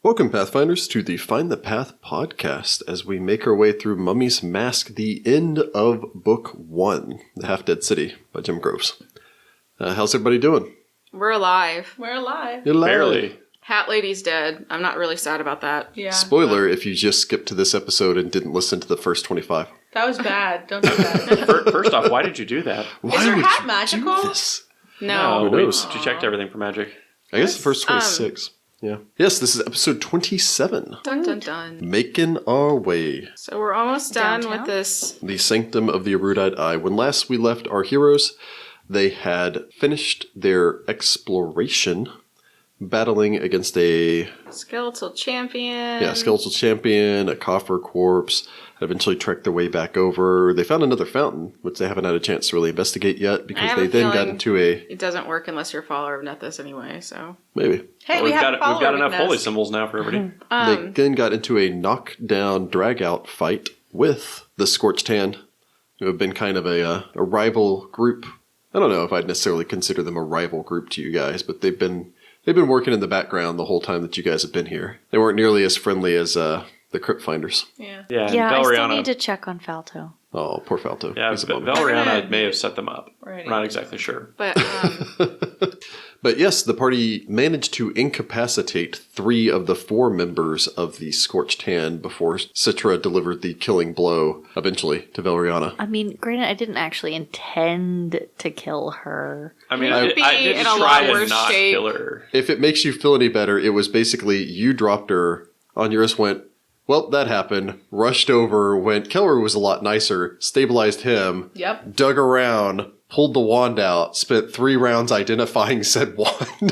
Welcome, Pathfinders, to the Find the Path podcast as we make our way through Mummy's Mask, the end of Book 1, The Half-Dead City by Jim Groves. How's everybody doing? We're alive. We're alive. You're alive. Barely. Hat Lady's dead. I'm not really sad about that. Yeah. Spoiler if you just skipped to this episode and didn't listen to the first 25. That was bad. Don't do that. First off, why did you do that? Why Is her would hat you magical? do this? No. Who knows? You checked everything for magic. I guess the first 26. Yeah. Yes, this is episode 27. Dun dun dun. Making our way. So we're almost done Downtown? with this. The Sanctum of the Erudite Eye. When last we left our heroes, they had finished their exploration, battling against a Skeletal champion. skeletal champion, a coffer corpse, eventually trekked their way back over. They found another fountain, which they haven't had a chance to really investigate yet, because they then got into a... It doesn't work unless you're a follower of Nethys anyway, so... Maybe. Hey, We've got enough weakness. holy symbols now for everybody. They then got into a knockdown, drag-out fight with the Scorched Hand, who have been kind of a rival group. I don't know if I'd necessarily consider them a rival group to you guys, but they've been working in the background the whole time that you guys have been here. They weren't nearly as friendly as the Crypt Finders. Yeah. Yeah, and Yeah, I still Valeriana. need to check on Falto. Oh, poor Falto. Yeah, He's a bummer. Valeriana may have set them up. Right. We're not exactly sure. But, But yes, the party managed to incapacitate 3 of the 4 members of the Scorched Hand before Sitra delivered the killing blow, eventually, to Valeriana. I mean, granted, I didn't actually intend to kill her. I mean, Would be I did in a try lot and worse not shape. kill her. If it makes you feel any better, it was basically you dropped her, Onuris went, well, that happened, rushed over, went, Keller was a lot nicer, stabilized him, Yep. dug around, pulled the wand out, spent 3 rounds identifying said wand.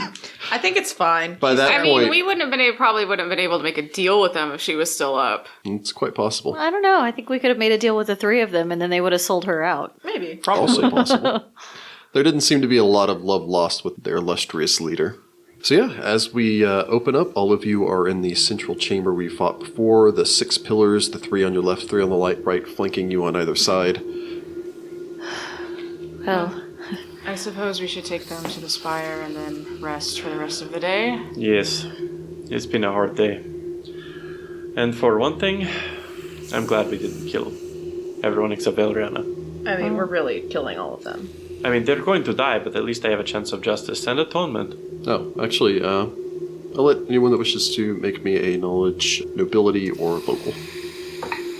I think it's fine. By that I point, mean, we probably wouldn't have been able to make a deal with them if she was still up. it's quite possible. I don't know. I think we could have made a deal with the 3 of them, and then they would have sold her out. Maybe. Also possible. There didn't seem to be a lot of love lost with their illustrious leader. So yeah, as we open up, all of you are in the central chamber we fought before. The 6 pillars, the 3 on your left, 3 on the right, flanking you on either side. Well, I suppose we should take them to the spire and then rest for the rest of the day. Yes, it's been a hard day. And for one thing, I'm glad we didn't kill everyone except Valeriana. I mean, we're really killing all of them. I mean, they're going to die, but at least they have a chance of justice and atonement. Oh, actually, I'll let anyone that wishes to make me a knowledge, nobility, or local.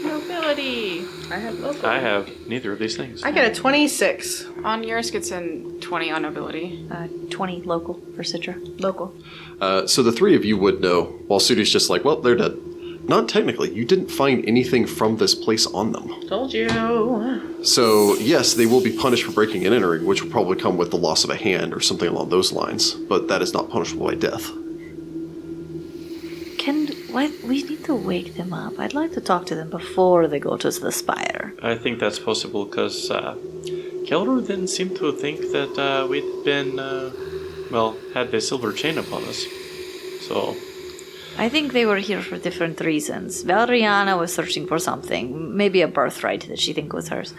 Nobility! I have local. I have neither of these things. I get a 26. Onuris gets in 20 on nobility. 20 local for Sitra. Local. So the 3 of you would know, while Sudi's just like, well, they're dead. Not technically. You didn't find anything from this place on them. Told you. So, yes, they will be punished for breaking and entering, which will probably come with the loss of a hand or something along those lines, but that is not punishable by death. We need to wake them up. I'd like to talk to them before they go to the spire. I think that's possible because Kelru didn't seem to think that we'd been, had the silver chain upon us. So... I think they were here for different reasons. Valeriana was searching for something, maybe a birthright that she thinks was hers.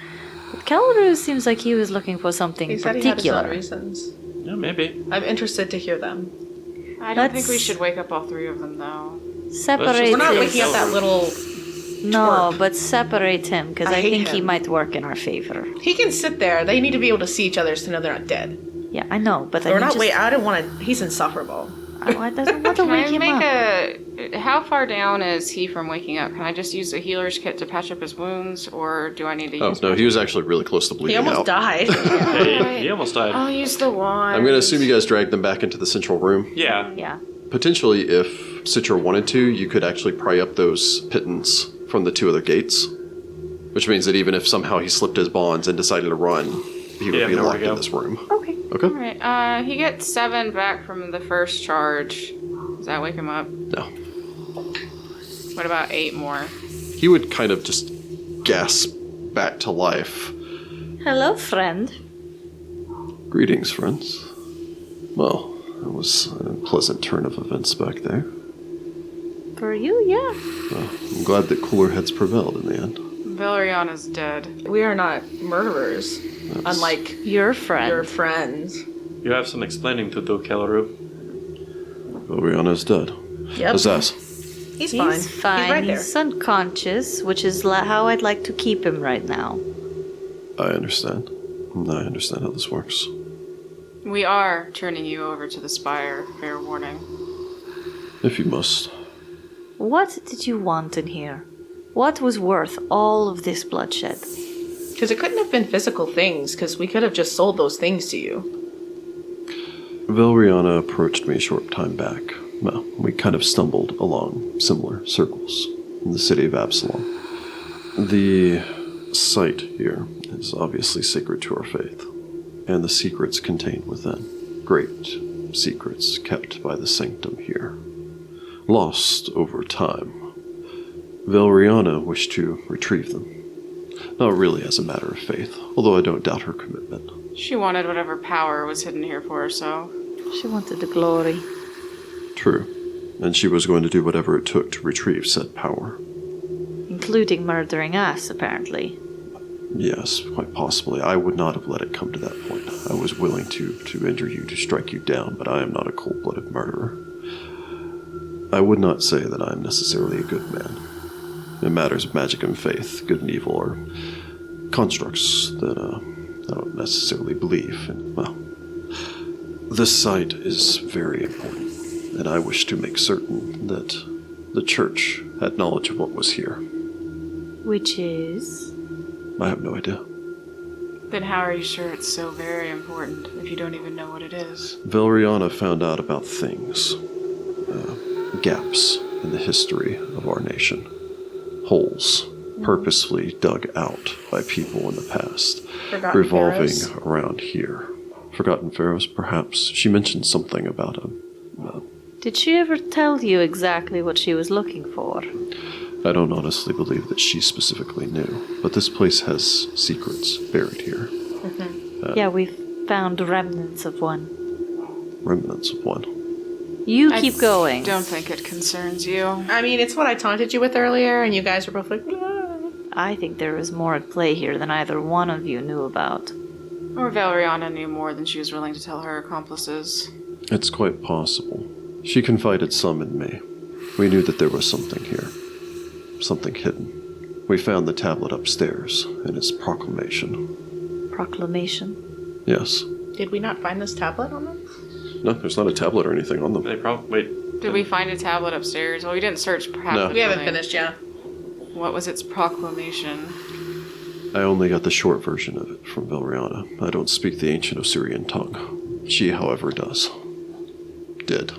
But Kelru seems like he was looking for something He said particular. he had his own reasons. yeah, maybe. I'm interested to hear them. I don't think Let's- we should wake up all 3 of them, though. Separate We're not him. waking up that little... No, twerp. but separate him, because I hate think he him. might work in our favor. He can sit there. They need to be able to see each other to know they're not dead. Yeah, I know, but Or not wait. I don't want to... He's insufferable. I don't want to Can wake I him make up. how far down is he from waking up? Can I just use the healer's kit to patch up his wounds, or do I need to Oh, use... no, he was actually really close to He bleeding almost out. died. Hey, he almost died. I'll use the wand. I'm going to assume you guys dragged them back into the central room. Yeah. Yeah. Potentially, if Citra wanted to, you could actually pry up those pittance from the 2 other gates. Which means that even if somehow he slipped his bonds and decided to run, he would Yeah, be there we locked go. in this room. Okay. Okay? Alright, he gets 7 back from the first charge. Does that wake him up? No. What about 8 more? He would kind of just gasp back to life. Hello, friend. Greetings, friends. Well, that was a pleasant turn of events back there. For you, yeah. Well, I'm glad that cooler heads prevailed in the end. Valeriana's dead. We are not murderers. Unlike Your friend. your friends. You have some explaining to do, Kelru. Valeriana's dead. Yep. Azaz, He's fine. He's fine. He's right there. He's unconscious, which is how I'd like to keep him right now. I understand. I understand how this works. We are turning you over to the Spire, fair warning. If you must. What did you want in here? What was worth all of this bloodshed? Because it couldn't have been physical things, because we could have just sold those things to you. Valeriana approached me a short time back. Well, we kind of stumbled along similar circles in the city of Absalom. The site here is obviously sacred to our faith, and the secrets contained within. Great secrets kept by the Sanctum here. Lost over time. Valeriana wished to retrieve them. Not really as a matter of faith, although I don't doubt her commitment. She wanted whatever power was hidden here for her, so... She wanted the glory. True, and she was going to do whatever it took to retrieve said power. Including murdering us, apparently. Yes, quite possibly. I would not have let it come to that point. I was willing to injure you, to strike you down, but I am not a cold-blooded murderer. I would not say that I am necessarily a good man. In matters of magic and faith, good and evil are constructs that I don't necessarily believe in. Well, this site is very important, and I wish to make certain that the church had knowledge of what was here. Which is? I have no idea. Then how are you sure it's so very important if you don't even know what it is? Valeriana found out about things. Gaps in the history of our nation. Holes purposefully dug out by people in the past, Forgotten revolving pharaohs. around here. Forgotten pharaohs, perhaps. She mentioned something about Did she ever tell you exactly what she was looking for? I don't honestly believe that she specifically knew, but this place has secrets buried here. Yeah, we've found remnants of one. Remnants of one. You keep going. Don't think it concerns you. I mean, it's what I taunted you with earlier, and you guys were both like, "Blah." I think there is more at play here than either one of you knew about. Or Valeriana knew more than she was willing to tell her accomplices. It's quite possible. She confided some in me. We knew that there was something here. Something hidden. We found the tablet upstairs and its proclamation. Proclamation? Yes. Did we not find this tablet on them? No, there's not a tablet or anything on them. They probably... Wait. Did we find a tablet upstairs? Well, we didn't search perhaps. No. the We haven't building. finished, yeah. What was its proclamation? I only got the short version of it from Valeriana. I don't speak the ancient Osirian tongue. She, however, does. Did.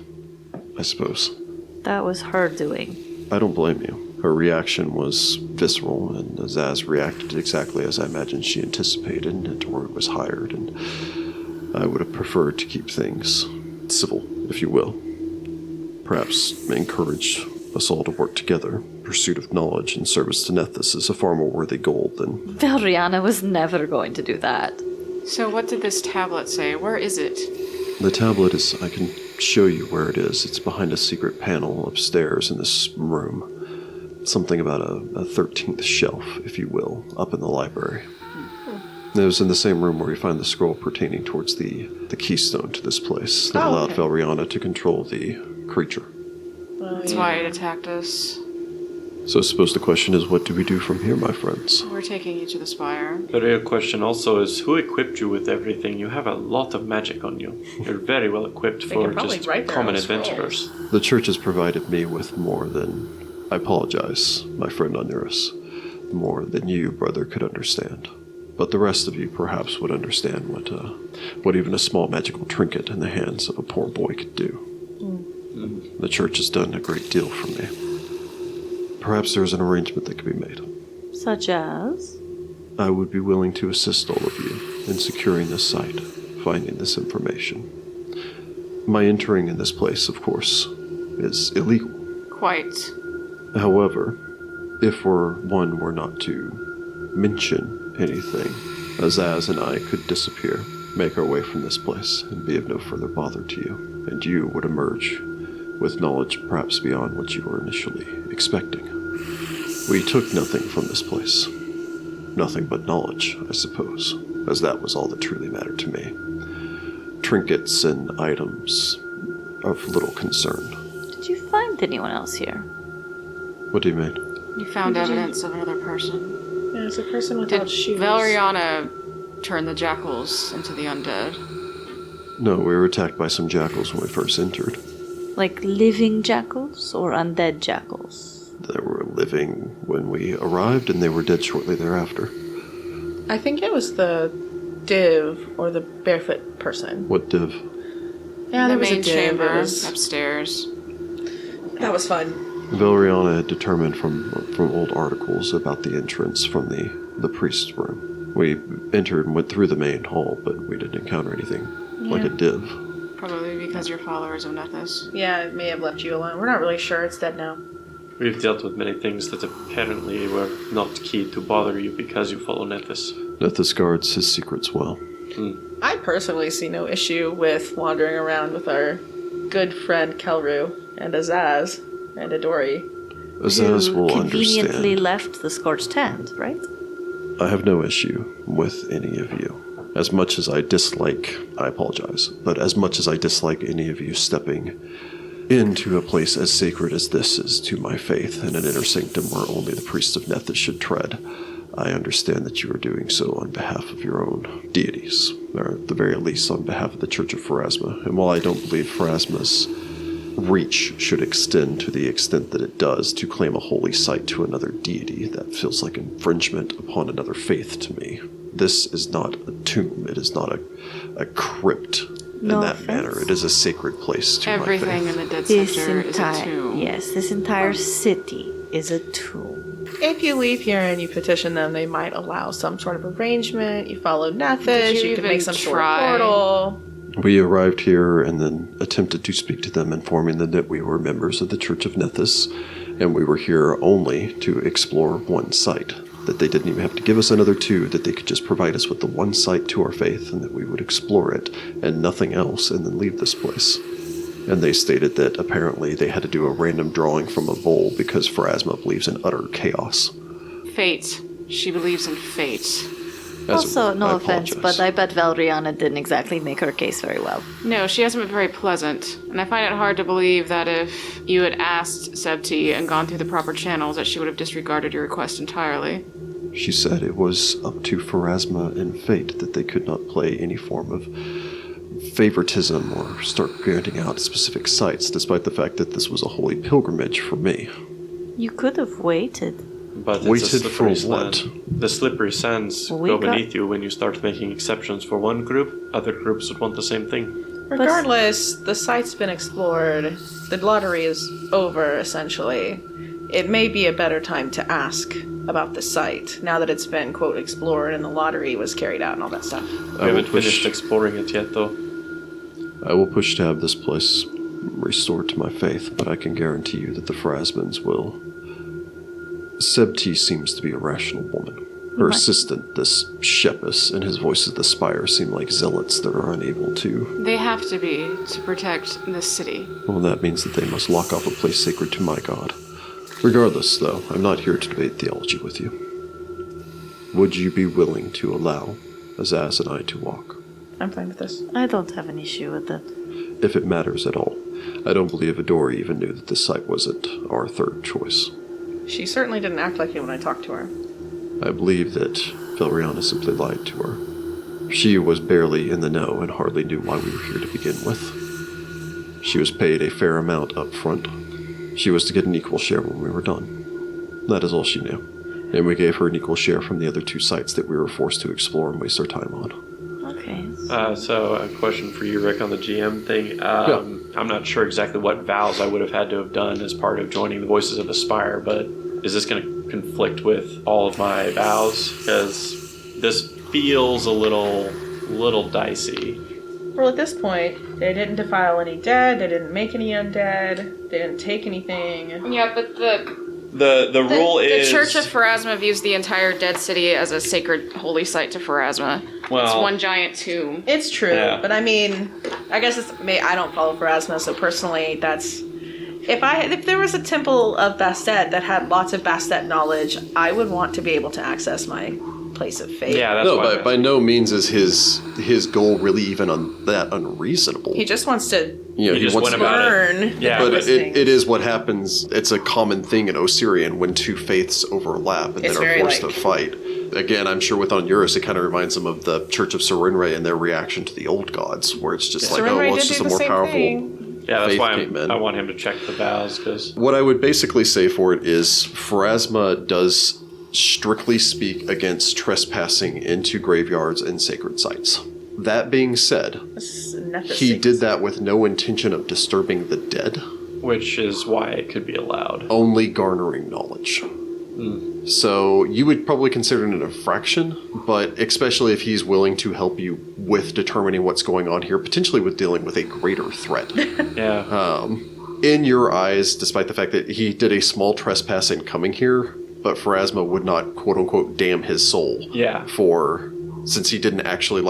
I suppose. That was her doing. I don't blame you. Her reaction was visceral, and Azaz reacted exactly as I imagined she anticipated, and word was hired, and I would have preferred to keep things civil, if you will. Perhaps encourage us all to work together. Pursuit of knowledge and service to Nethys is a far more worthy goal than... Valeriana was never going to do that. So what did this tablet say? Where is it? The tablet is... I can show you where it is. It's behind a secret panel upstairs in this room. Something about a 13th shelf, if you will, up in the library. It was in the same room where we find the scroll pertaining towards the keystone to this place that allowed Valeriana to control the creature. That's why it attacked us. So I suppose the question is, what do we do from here, my friends? We're taking you to the Spire. The real question also is, who equipped you with everything? You have a lot of magic on you. You're very well equipped They for can probably just write their common own scrolls. adventurers. The church has provided me with more than... I apologize, my friend Onuris. More than you, brother, could understand. But the rest of you perhaps would understand what even a small magical trinket in the hands of a poor boy could do. The church has done a great deal for me. Perhaps there is an arrangement that could be made. Such as? I would be willing to assist all of you in securing this site, finding this information. My entering in this place, of course, is illegal. Quite. However, if one were not to mention anything, Azaz and I could disappear, make our way from this place, and be of no further bother to you, and you would emerge with knowledge perhaps beyond what you were initially expecting. We took nothing from this place. Nothing but knowledge, I suppose, as that was all that truly mattered to me. Trinkets and items of little concern. Did you find anyone else here? What do you mean? You found evidence of another person. Yeah, it's a person Did without shoes. Valeriana turn the jackals into the undead? No, we were attacked by some jackals when we first entered. Like living jackals or undead jackals? They were living when we arrived, and they were dead shortly thereafter. I think it was the div or the barefoot person. What div? Yeah, the there was main a div. chamber It was- upstairs. That was fun. Valeriana had determined from old articles about the entrance from the priest's room. We entered and went through the main hall, but we didn't encounter anything like a div. Probably because you're followers of Nethys. Yeah, it may have left you alone. We're not really sure. It's dead now. We've dealt with many things that apparently were not key to bother you because you follow Nethys. Nethys guards his secrets well. I personally see no issue with wandering around with our good friend Kelru and Azaz and Iori. Azaz Who will conveniently understand. left the Scorched Hand, right? I have no issue with any of you. As much as I dislike, I apologize, but as much as I dislike any of you stepping into a place as sacred as this is to my faith in an inner sanctum where only the priests of Nethys should tread, I understand that you are doing so on behalf of your own deities, or at the very least on behalf of the Church of Pharasma. And while I don't believe Pharasma's reach should extend to the extent that it does to claim a holy site to another deity, that feels like infringement upon another faith to me. This is not a tomb. It is not a crypt in No that offense. manner. It is a sacred place to Everything my in faith. the dead This sector is a entire tomb. yes, this entire city is a tomb. If you leave here and you petition them, they might allow some sort of arrangement. You follow Did Nethys, you you could even make some sort of try? portal. We arrived here and then attempted to speak to them, informing them that we were members of the Church of Nethys, and we were here only to explore one site. That they didn't even have to give us another two, that they could just provide us with the one site to our faith, and that we would explore it, and nothing else, and then leave this place. And they stated that apparently they had to do a random drawing from a bowl because Pharasma believes in utter chaos. Fate. She believes in fate. Also, no I offense, apologize. but I bet Valeriana didn't exactly make her case very well. No, she hasn't been very pleasant. And I find it hard to believe that if you had asked Sebti and gone through the proper channels, that she would have disregarded your request entirely. She said it was up to Pharasma and fate that they could not play any form of favoritism or start granting out specific sites, despite the fact that this was a holy pilgrimage for me. You could have waited. But it's Waited a slippery for what? sand. The slippery sands We go got- beneath you when you start making exceptions for one group. Other groups would want the same thing. Regardless, the site's been explored. The lottery is over, essentially. It may be a better time to ask about the site, now that it's been, quote, explored and the lottery was carried out and all that stuff. We haven't finished exploring it yet, though. I will push to have this place restored to my faith, but I can guarantee you that the Pharasmans will. Sebti seems to be a rational woman. Her Right. assistant, this Shepus, and his voice of the spire seem like zealots that are unable to. They have to be to protect this city. Well, that means that they must lock off a place sacred to my god. Regardless, though, I'm not here to debate theology with you. Would you be willing to allow Azaz and I to walk? I'm fine with this. I don't have an issue with that. If it matters at all. I don't believe Iori even knew that this site wasn't our third choice. She certainly didn't act like it when I talked to her. I believe that Valeriana simply lied to her. She was barely in the know and hardly knew why we were here to begin with. She was paid a fair amount up front. She was to get an equal share when we were done. That is all she knew. And we gave her an equal share from the other two sites that we were forced to explore and waste our time on. Okay. So a question for you, Rick, on the GM thing. I'm not sure exactly what vows I would have had to have done as part of joining the Voices of the Spire, but is this going to conflict with all of my vows? Because this feels a little dicey. Well, at this point, they didn't defile any dead, they didn't make any undead, they didn't take anything. Yeah, but The rule is the Church of Pharasma views the entire dead city as a sacred holy site to Pharasma. It's Well- one giant tomb. It's true, Yeah. but I mean, I guess I don't follow Pharasma, so personally, that's... If there was a temple of Bastet that had lots of Bastet knowledge, I would want to be able to access my place of faith. Yeah, that's No, why. by no means is his goal really even that unreasonable. He just wants to You know, He just wants went to about learn. Yeah. But those it things. is what happens. It's a common thing in Osirian when two faiths overlap and It's then are very forced like- to fight. Again, I'm sure with Onuris, it kind of reminds them of the Church of Serenre and their reaction to the old gods, where it's just like, oh, Serenre well, it's did just do a the more same powerful. thing. Yeah, that's faith why came in. I want him to check the vows, because What I would basically say for it is Pharasma does strictly speak against trespassing into graveyards and sacred sites. That being said, This is Nephthys he sacred did that with no intention of disturbing the dead, which is why it could be allowed. only garnering knowledge. So you would probably consider it an infraction, but especially if he's willing to help you with determining what's going on here, potentially with dealing with a greater threat. Yeah. In your eyes, despite the fact that he did a small trespass in coming here, but Pharasma would not, quote-unquote, damn his soul Yeah. since he didn't actually,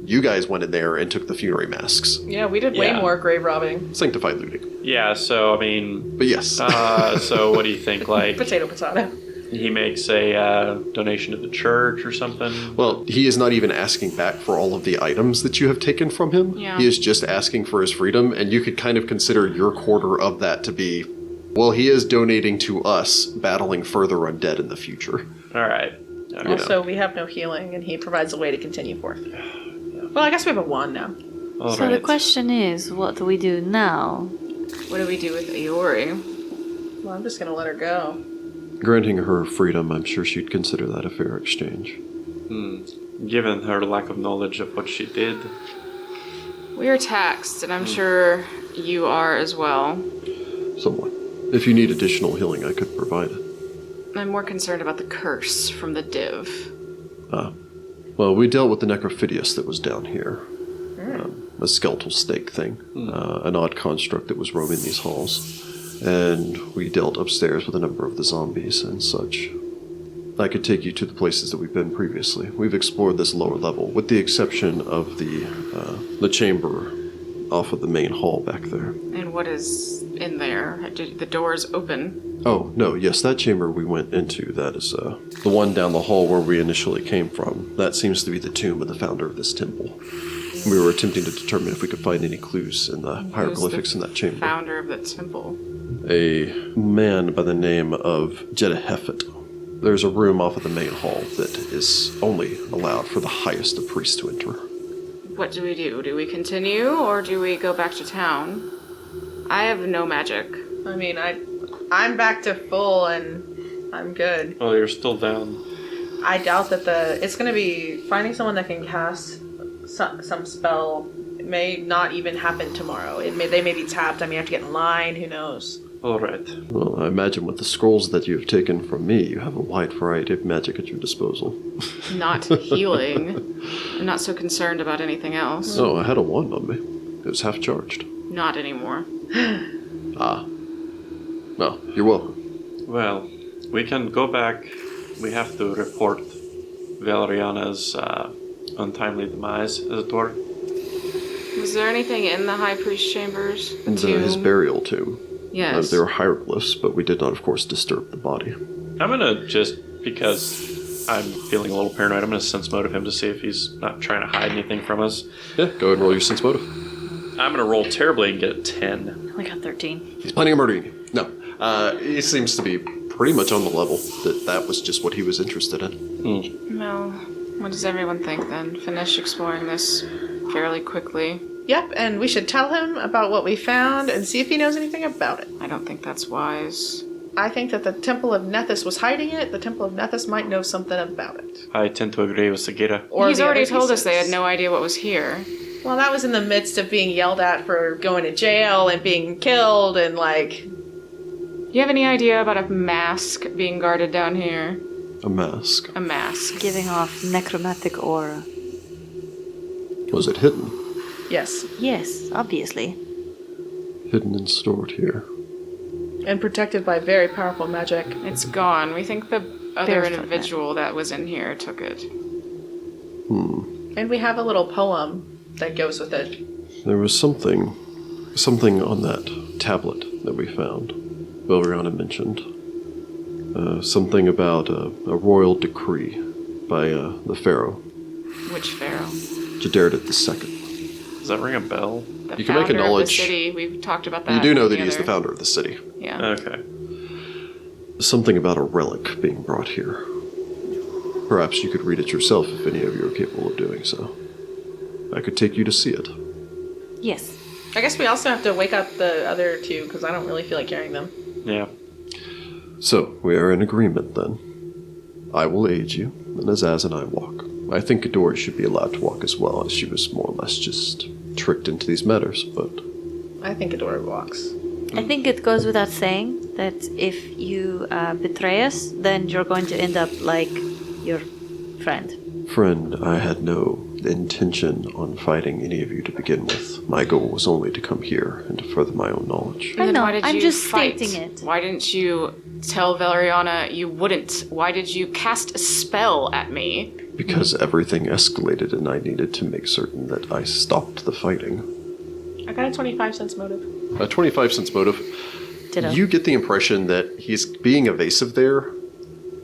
you guys went in there and took the funerary masks. Yeah, we did way Yeah. more grave robbing. Sanctified looting. Yeah, so, I mean, But yes. so what do you think? Like, Potato. he makes a donation to the church or something? Well, he is not even asking back for all of the items that you have taken from him. Yeah. He is just asking for his freedom, and you could kind of consider your quarter of that to be, well, he is donating to us battling further undead in the future. All right. All right. Also, we have no healing, and he provides a way to continue forth. Well, I guess we have a wand now. All So the right. question is, what do we do now? What do we do with Iori? Well, I'm just gonna let her go. Granting her freedom, I'm sure she'd consider that a fair exchange. Given her lack of knowledge of what she did, We are taxed, and I'm sure you are as well. Somewhat. If you need additional healing, I could provide it. I'm more concerned about the curse from the div. Well, we dealt with the necrophidius that was down here. A skeletal stake thing. An odd construct that was roaming these halls. And we dealt upstairs with a number of the zombies and such. I could take you to the places that we've been previously. We've explored this lower level, with the exception of the chamber off of the main hall back there. And what is in there? The doors open. Oh, no, yes, that chamber we went into, that is the one down the hall where we initially came from. That seems to be the tomb of the founder of this temple. We were attempting to determine if we could find any clues in the hieroglyphics in that chamber. Founder of the temple. A man by the name of Jedahephet. There's a room off of the main hall that is only allowed for the highest of priests to enter. What do we do? Do we continue, or do we go back to town? I have no magic. I mean, I'm back to full, and I'm good. well, you're still down. I doubt that it's gonna be finding someone that can cast some spell. It may not even happen tomorrow. They may be tapped. I may have to get in line. Who knows? All right. Well, I imagine with the scrolls that you have taken from me, you have a wide variety of magic at your disposal. Not healing. I'm not so concerned about anything else. Oh, I had a wand on me. It was half charged. Not anymore. Well, you're welcome. Well, we can go back. We have to report Valeriana's untimely demise, as it were. Was there anything in the High Priest chambers? The His tomb? burial tomb. Yes. There were hieroglyphs, but we did not, of course, disturb the body. I'm gonna just, because I'm feeling a little paranoid, I'm gonna sense motive him to see if he's not trying to hide anything from us. Yeah, go ahead and roll your sense motive. I'm gonna roll terribly and get a 10. I only got 13. He's planning on murdering you. No. He seems to be pretty much on the level that was just what he was interested in. Well, what does everyone think then? Finish exploring this fairly quickly. Yep, and we should tell him about what we found and see if he knows anything about it. I don't think that's wise. I think that the Temple of Nethys was hiding it. The Temple of Nethys might know something about it. I tend to agree with Sagira. Or He's the already other told us they had pieces. no idea what was here. Well, that was in the midst of being yelled at for going to jail and being killed and Do you have any idea about a mask being guarded down here? A mask. A mask. Giving off necromantic aura. Was it hidden? Yes. Yes, obviously. Hidden and stored here. And protected by very powerful magic. It's gone. We think the other Barefoot individual that was in here took it. And we have a little poem that goes with it. There was something on that tablet that we found. Valeriana mentioned. Something about a royal decree by the Pharaoh, Which pharaoh? Jaderit II. Does that ring a bell? The You can make a founder of knowledge- the city. We've talked about that. You do know in that he is the other- founder of the city. Yeah. Okay. Something about a relic being brought here. Perhaps you could read it yourself if any of you are capable of doing so. I could take you to see it. Yes. I guess we also have to wake up the other two because I don't really feel like carrying them. Yeah. So, we are in agreement then. I will aid you, and Azaz and I walk. I think Iori should be allowed to walk as well, as she was more or less just tricked into these matters, but... I think Adora walks. I think it goes without saying that if you betray us, then you're going to end up like your friend. Friend, I had no intention on fighting any of you to begin with. My goal was only to come here and to further my own knowledge. I Then know, why did I'm you just fight? stating it. Why didn't you tell Valeriana you wouldn't? Why did you cast a spell at me? Because everything escalated and I needed to make certain that I stopped the fighting. I got a 25 cents motive. A 25 cents motive. Ditto. You get the impression that he's being evasive there,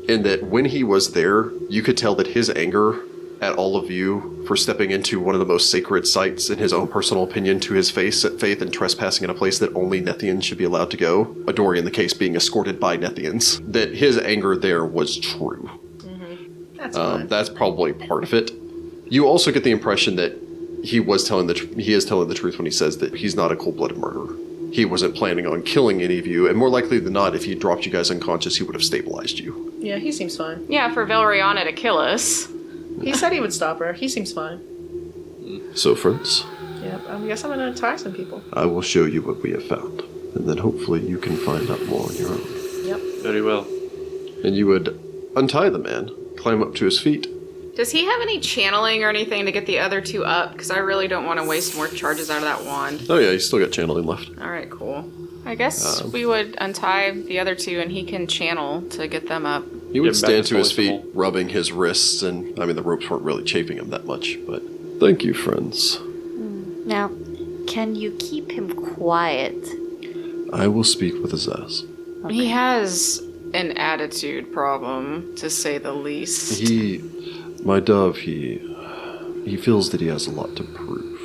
and that when he was there, you could tell that his anger at all of you for stepping into one of the most sacred sites, in his own personal opinion, to his faith and trespassing in a place that only Nethians should be allowed to go, Iori in the case being escorted by Nethians, that his anger there was true. That's fine. That's probably part of it. You also get the impression that he is telling the truth when he says that he's not a cold-blooded murderer. He wasn't planning on killing any of you, and more likely than not, if he dropped you guys unconscious, he would have stabilized you. Yeah, he seems fine. Yeah, for Valeriana to kill us. He said he would stop her. He seems fine. So, friends, Yep, I guess I'm gonna tie some people. I will show you what we have found, and then hopefully you can find out more on your own. Yep. Very well. And you would untie the man, climb up to his feet. Does he have any channeling or anything to get the other two up? Because I really don't want to waste more charges out of that wand. Oh yeah, he's still got channeling left. All right, cool. I guess we would untie the other two and he can channel to get them up. He would Get back stand to to his fully feet, rubbing his wrists, and I mean the ropes weren't really chafing him that much, but thank you, friends. Now, can you keep him quiet? I will speak with Azaz. He has an attitude problem, to say the least. My dove, he feels that he has a lot to prove.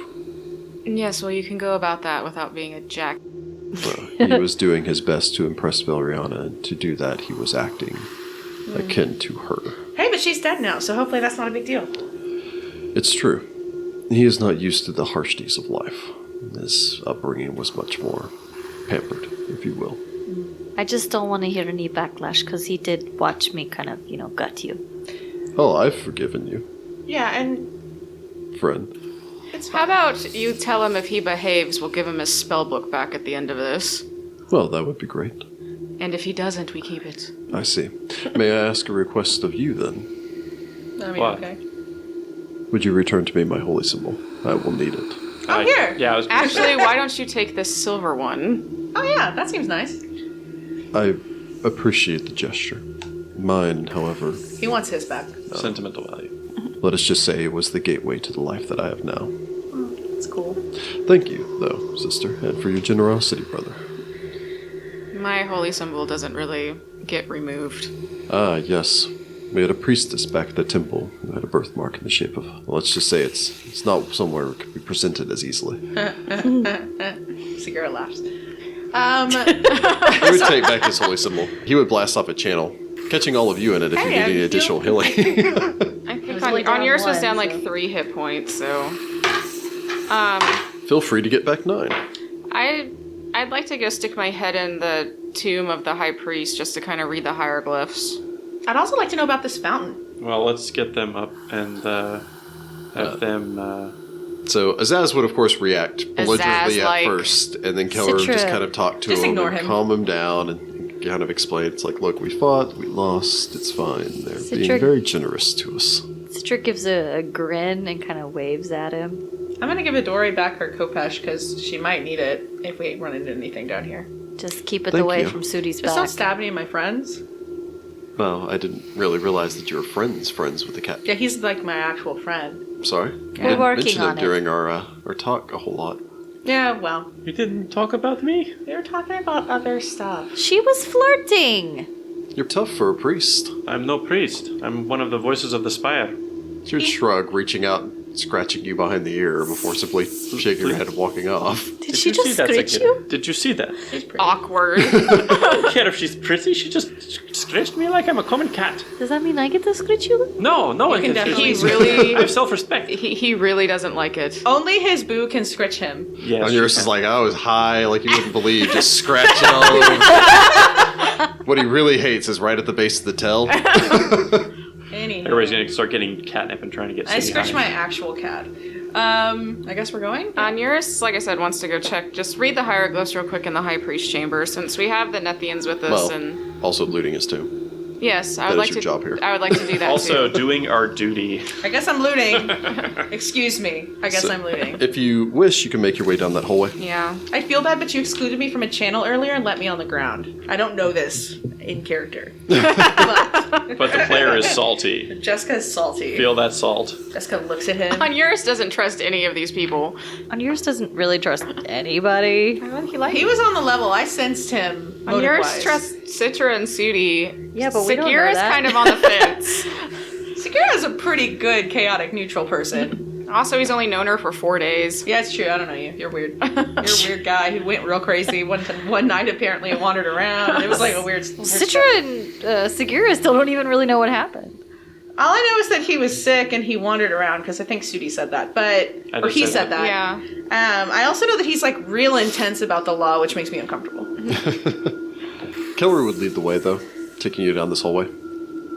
Yes, well, you can go about that without being a jack. He was doing his best to impress Valeriana, and to do that, he was acting akin to her. Hey, but she's dead now, so hopefully that's not a big deal. It's true. He is not used to the harshness of life. His upbringing was much more pampered, if you will. I just don't want to hear any backlash because he did watch me kind of, gut you. Oh, I've forgiven you, Yeah, and friend. it's How fine. about you tell him if he behaves, we'll give him his spell book back at the end of this. Well, that would be great. And if he doesn't, we keep it. I see. May I ask a request of you, then? I mean, What? okay. Would you return to me my holy symbol? I will need it. Oh, here! Yeah, I was gonna say. Actually, why don't you take this silver one? Oh, yeah, that seems nice. I appreciate the gesture. Mine, however, He wants his back. Sentimental value. let us just say it was the gateway to the life that I have now. It's cool. Thank you, though, sister, and for your generosity, brother. My holy symbol doesn't really get removed. Ah, yes. We had a priestess back at the temple who had a birthmark in the shape of... Well, let's just say it's not somewhere it could be presented as easily. Sagira laughs. He would take back his holy symbol. He would blast off a channel, catching all of you in it if you Hey, need any I'm additional feeling- healing. I think was on, only down yours was one, down like so- 3 hit points, so... Feel free to get back 9. I'd like to go stick my head in the tomb of the high priest just to kind of read the hieroglyphs. I'd also like to know about this fountain. Well, let's get them up and have them. So Azaz would, of course, react belligerently at like- first, and then Keller would Citra. just kind of talk to Just him ignore and him. calm him down and kind of explain. It's like, look, we fought, we lost, it's fine. They're Citra- being very generous to us. Citra gives a grin and kind of waves at him. I'm gonna give Adori back her Kopesh because she might need it if we run into anything down here. Just keep it Thank away you. from Sudi's Just don't back. stab any of my friends. Well, I didn't really realize that you were friends with the cat. Yeah, he's like my actual friend. Sorry. You We're didn't working mention on it. during our talk a whole lot. Yeah, well, You didn't talk about me? they were talking about other stuff. She was flirting. You're tough for a priest. I'm no priest. I'm one of the voices of the spire. She would shrug, reaching out, scratching you behind the ear before simply shaking her head and walking off. Did she you just see that, scratch Sagira? you? Did you see that? Awkward. I don't care if she's pretty. She just scratched me like I'm a common cat. Does that mean I get to scratch you? No one can can definitely- scratch He me. really- I have self-respect. he really doesn't like it. Only his boo can scritch him. Yes. Onuris is like, I was high, like you wouldn't believe, just scratching all over. What he really hates is right at the base of the tail. Anyhow. Everybody's gonna start getting catnip and trying to get. I Sudi scratched high. my actual cat. I guess we're going? Onuris, like I said, wants to go check. Just read the hieroglyphs real quick in the High Priest chamber, since we have the Nethians with us. Well, and also looting is too. yes, I that would is like your to. job here. I would like to do that Also, too. doing our duty. I guess I'm looting. Excuse me. I guess So- I'm looting. If you wish, you can make your way down that hallway. Yeah. I feel bad, but you excluded me from a channel earlier and let me on the ground. I don't know this in character. But the player is salty. Jessica's salty. Feel that salt. Jessica looks at him. Onuris doesn't trust any of these people. Onuris doesn't really trust anybody. He was on the level. I sensed him. Onuris motive-wise. trusts Sitra and Sudi. Yeah, but we don't know Sagira's that. kind of on the fence. Sagira's a pretty good chaotic neutral person. Also, he's only known her for 4 days. Yeah, it's true. I don't know you. You're weird. You're a weird guy who went real crazy one night. Apparently, and wandered around. It was like a weird. Citra and Sagira still don't even really know what happened. All I know is that he was sick and he wandered around because I think Sudi said that, or he said that. Yeah. I also know that he's like real intense about the law, which makes me uncomfortable. Kellery would lead the way, though, taking you down this hallway.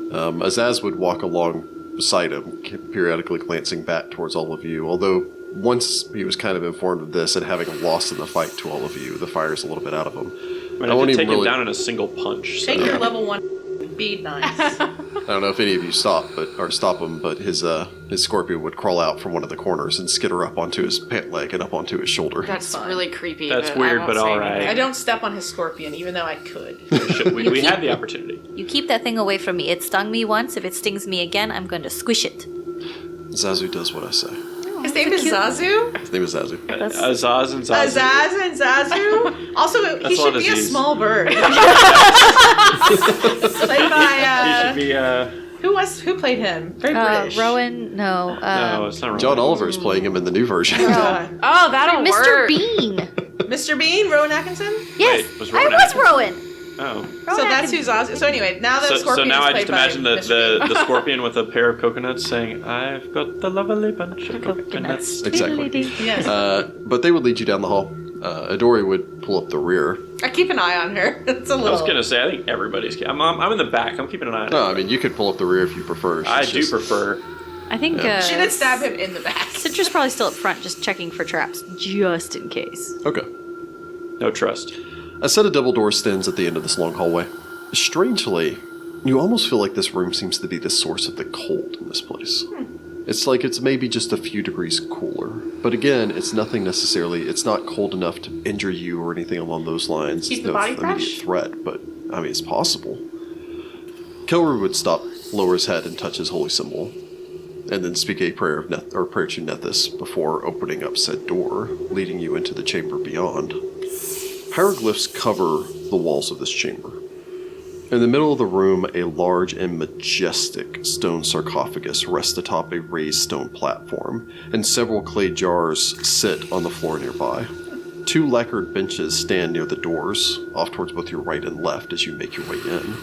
Azaz would walk along beside him, periodically glancing back towards all of you, although once he was kind of informed of this and having lost in the fight to all of you, the fire's a little bit out of him. I mean, I won't did even take him really- down in a single punch. So. Take your level 1 bead nice. I don't know if any of you stop him, but his scorpion would crawl out from one of the corners and skitter up onto his pant leg and up onto his shoulder. That's Fine. really creepy. That's I weird, won't but say all anything. right. I don't step on his scorpion, even though I could. We had the opportunity. You keep that thing away from me. It stung me once. If it stings me again, I'm going to squish it. Zazu does what I say. His name is Zazu? His name is Zazu. Azaz and Zazu. Azaz and Zazu? Also, he That's a should lot of be a Z's. small bird. Played by, He should be. who played him? Very British. Rowan, no. No, it's not Rowan. John Oliver is playing him in the new version. Oh, that'll Mr. work. Bean. Mr. Bean, Rowan Atkinson? Yes, Wait, was I Rowan was Atkinson? Rowan. Oh. So that's who Zazu. So anyway, now that So Scorpion now is I played just by imagine Mr. Bean. the scorpion with a pair of coconuts saying, "I've got the lovely bunch of coconuts." Exactly. Yes. But they would lead you down the hall. Adori would pull up the rear. I keep an eye on her. It's a I little. was gonna say, I think everybody's. I'm in the back. I'm keeping an eye on. No, I everybody. mean, you could pull up the rear if you prefer. I It's do just- prefer. I think She did stab him in the back. Citra's probably still up front, just checking for traps, just in case. Okay. No trust. A set of double doors stands at the end of this long hallway. Strangely, you almost feel like this room seems to be the source of the cold in this place. It's like it's maybe just a few degrees cooler. But again, it's nothing necessarily, it's not cold enough to injure you or anything along those lines. Keep It's the no body immediate fresh? threat, but I mean, it's possible. Kelru would stop, lower his head, and touch his holy symbol, and then speak a prayer prayer to Nethys before opening up said door, leading you into the chamber beyond. Hieroglyphs cover the walls of this chamber. In the middle of the room, a large and majestic stone sarcophagus rests atop a raised stone platform, and several clay jars sit on the floor nearby. 2 lacquered benches stand near the doors, off towards both your right and left as you make your way in.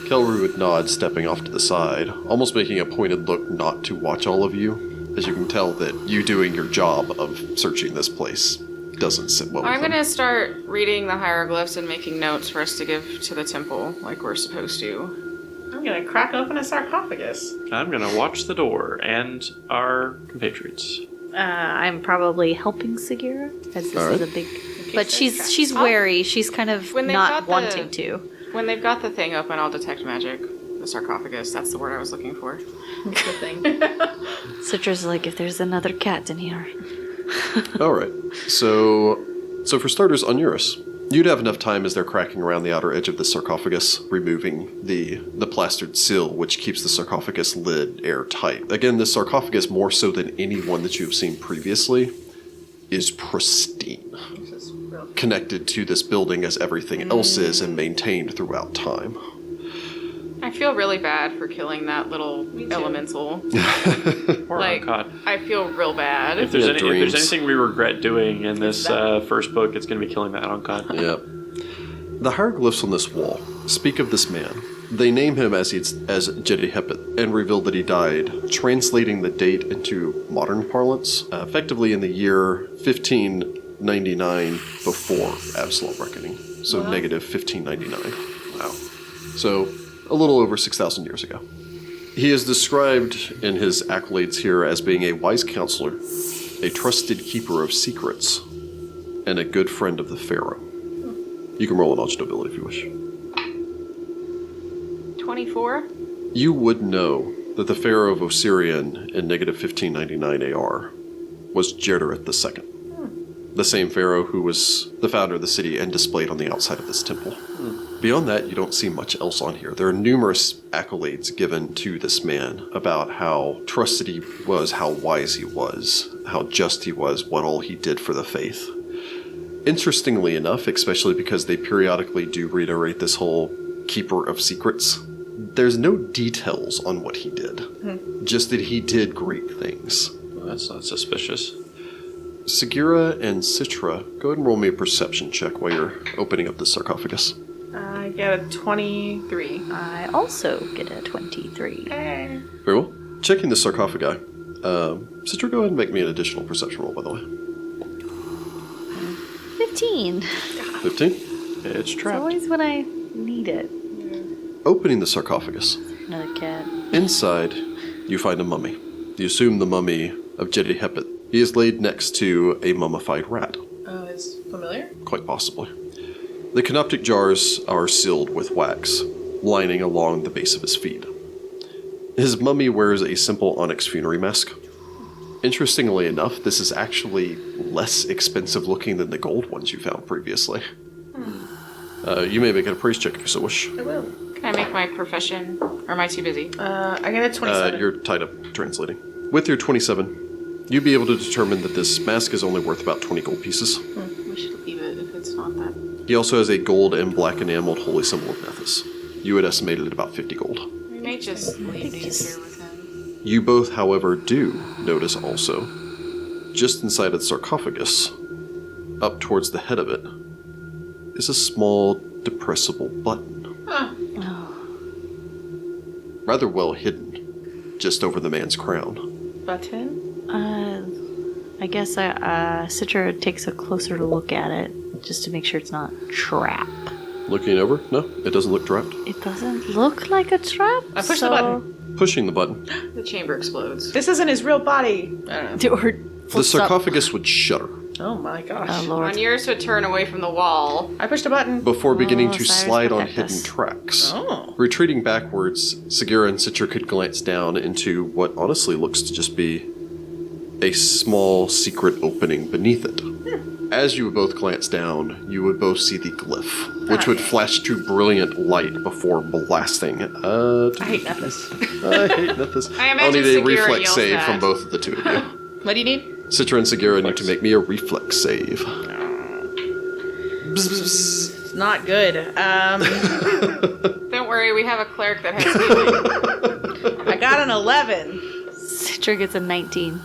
Kelru would nod, stepping off to the side, almost making a pointed look not to watch all of you, as you can tell that you doing your job of searching this place doesn't sit well with I'm him. gonna start reading the hieroglyphs and making notes for us to give to the temple, like we're supposed to. I'm gonna crack open a sarcophagus. I'm gonna watch the door and our compatriots. I'm probably helping Sagira, as this All is right. a big... But there's she's wary. She's kind of When they've not got the- wanting to. When they've got the thing open, I'll detect magic. The sarcophagus, that's the word I was looking for. That's the thing. Citra's like, if there's another cat in here. All right. So for starters, Onuris, you'd have enough time as they're cracking around the outer edge of the sarcophagus, removing the plastered seal, which keeps the sarcophagus lid airtight. Again, this sarcophagus, more so than any one that you've seen previously, is pristine, connected to this building as everything else is and maintained throughout time. feel really bad for killing that little elemental. Poor Uncod. I feel real bad. If there's anything we regret doing in this first book, it's going to be killing that Uncod. Yep. The hieroglyphs on this wall speak of this man. They name him as Jedihepet and reveal that he died, translating the date into modern parlance, effectively in the year 1599 before Absalom Reckoning. So negative 1599. Wow. So a little over 6,000 years ago. He is described in his accolades here as being a wise counselor, a trusted keeper of secrets, and a good friend of the Pharaoh. You can roll an knowledge nobility if you wish. 24? You would know that the Pharaoh of Osirian in negative 1599 AR was Jederet II, the same Pharaoh who was the founder of the city and displayed on the outside of this temple. Beyond that, you don't see much else on here. There are numerous accolades given to this man about how trusted he was, how wise he was, how just he was, what all he did for the faith. Interestingly enough, especially because they periodically do reiterate this whole keeper of secrets, there's no details on what he did. Just that he did great things. Well, that's not suspicious. Sagira and Sitra, go ahead and roll me a perception check while you're opening up the sarcophagus. I get a 23. I also get a 23. Hey. Very well. Checking the sarcophagi. Sitra, go ahead and make me an additional perception roll, by the way. 15. 15. It's It's trapped. always when I need it. Opening the sarcophagus. Another cat. Inside, you find a mummy. You assume the mummy of Jedihepet. He is laid next to a mummified rat. Oh, it's familiar? Quite possibly. The canoptic jars are sealed with wax, lining along the base of his feet. His mummy wears a simple onyx funerary mask. Interestingly enough, this is actually less expensive looking than the gold ones you found previously. You may make an appraise check if you so wish. I will. Can I make my profession? Or am I too busy? I get a 27. You're tied up translating. With your 27, you'd be able to determine that this mask is only worth about 20 gold pieces. We should leave it if it's not that. He also has a gold and black enameled holy symbol of Nethys. You had estimated at about 50 gold. We may just leave these here with him. You both, however, do notice also, just inside its sarcophagus, up towards the head of it, is a small, depressible button. Rather well hidden, just over the man's crown. Button? I guess Citra takes a closer look at it, just to make sure it's not a trap. Looking over? No, it doesn't look trapped. It doesn't look like a trap. I push the button. Pushing the button, The chamber explodes. This isn't his real body. I don't know. Or the flips up. sarcophagus would shudder Oh my gosh. Oh lord. Onuris would turn away from the wall. I pushed a button. before beginning to Cyrus, slide on protect hidden us. tracks. Oh. Retreating backwards, Sagira and Sitra could glance down into what honestly looks to just be a small secret opening beneath it. As you would both glance down, you would both see the glyph, which would flash to brilliant light before blasting. I hate Nethys. I hate Nethys. I I'll imagine need a Sagira reflex yells save that. from both of the two of you. What do you need? Sitra and Sagira need to make me a reflex save. It's not good. Don't worry, we have a cleric that has healing. I got an 11. Citra gets a 19.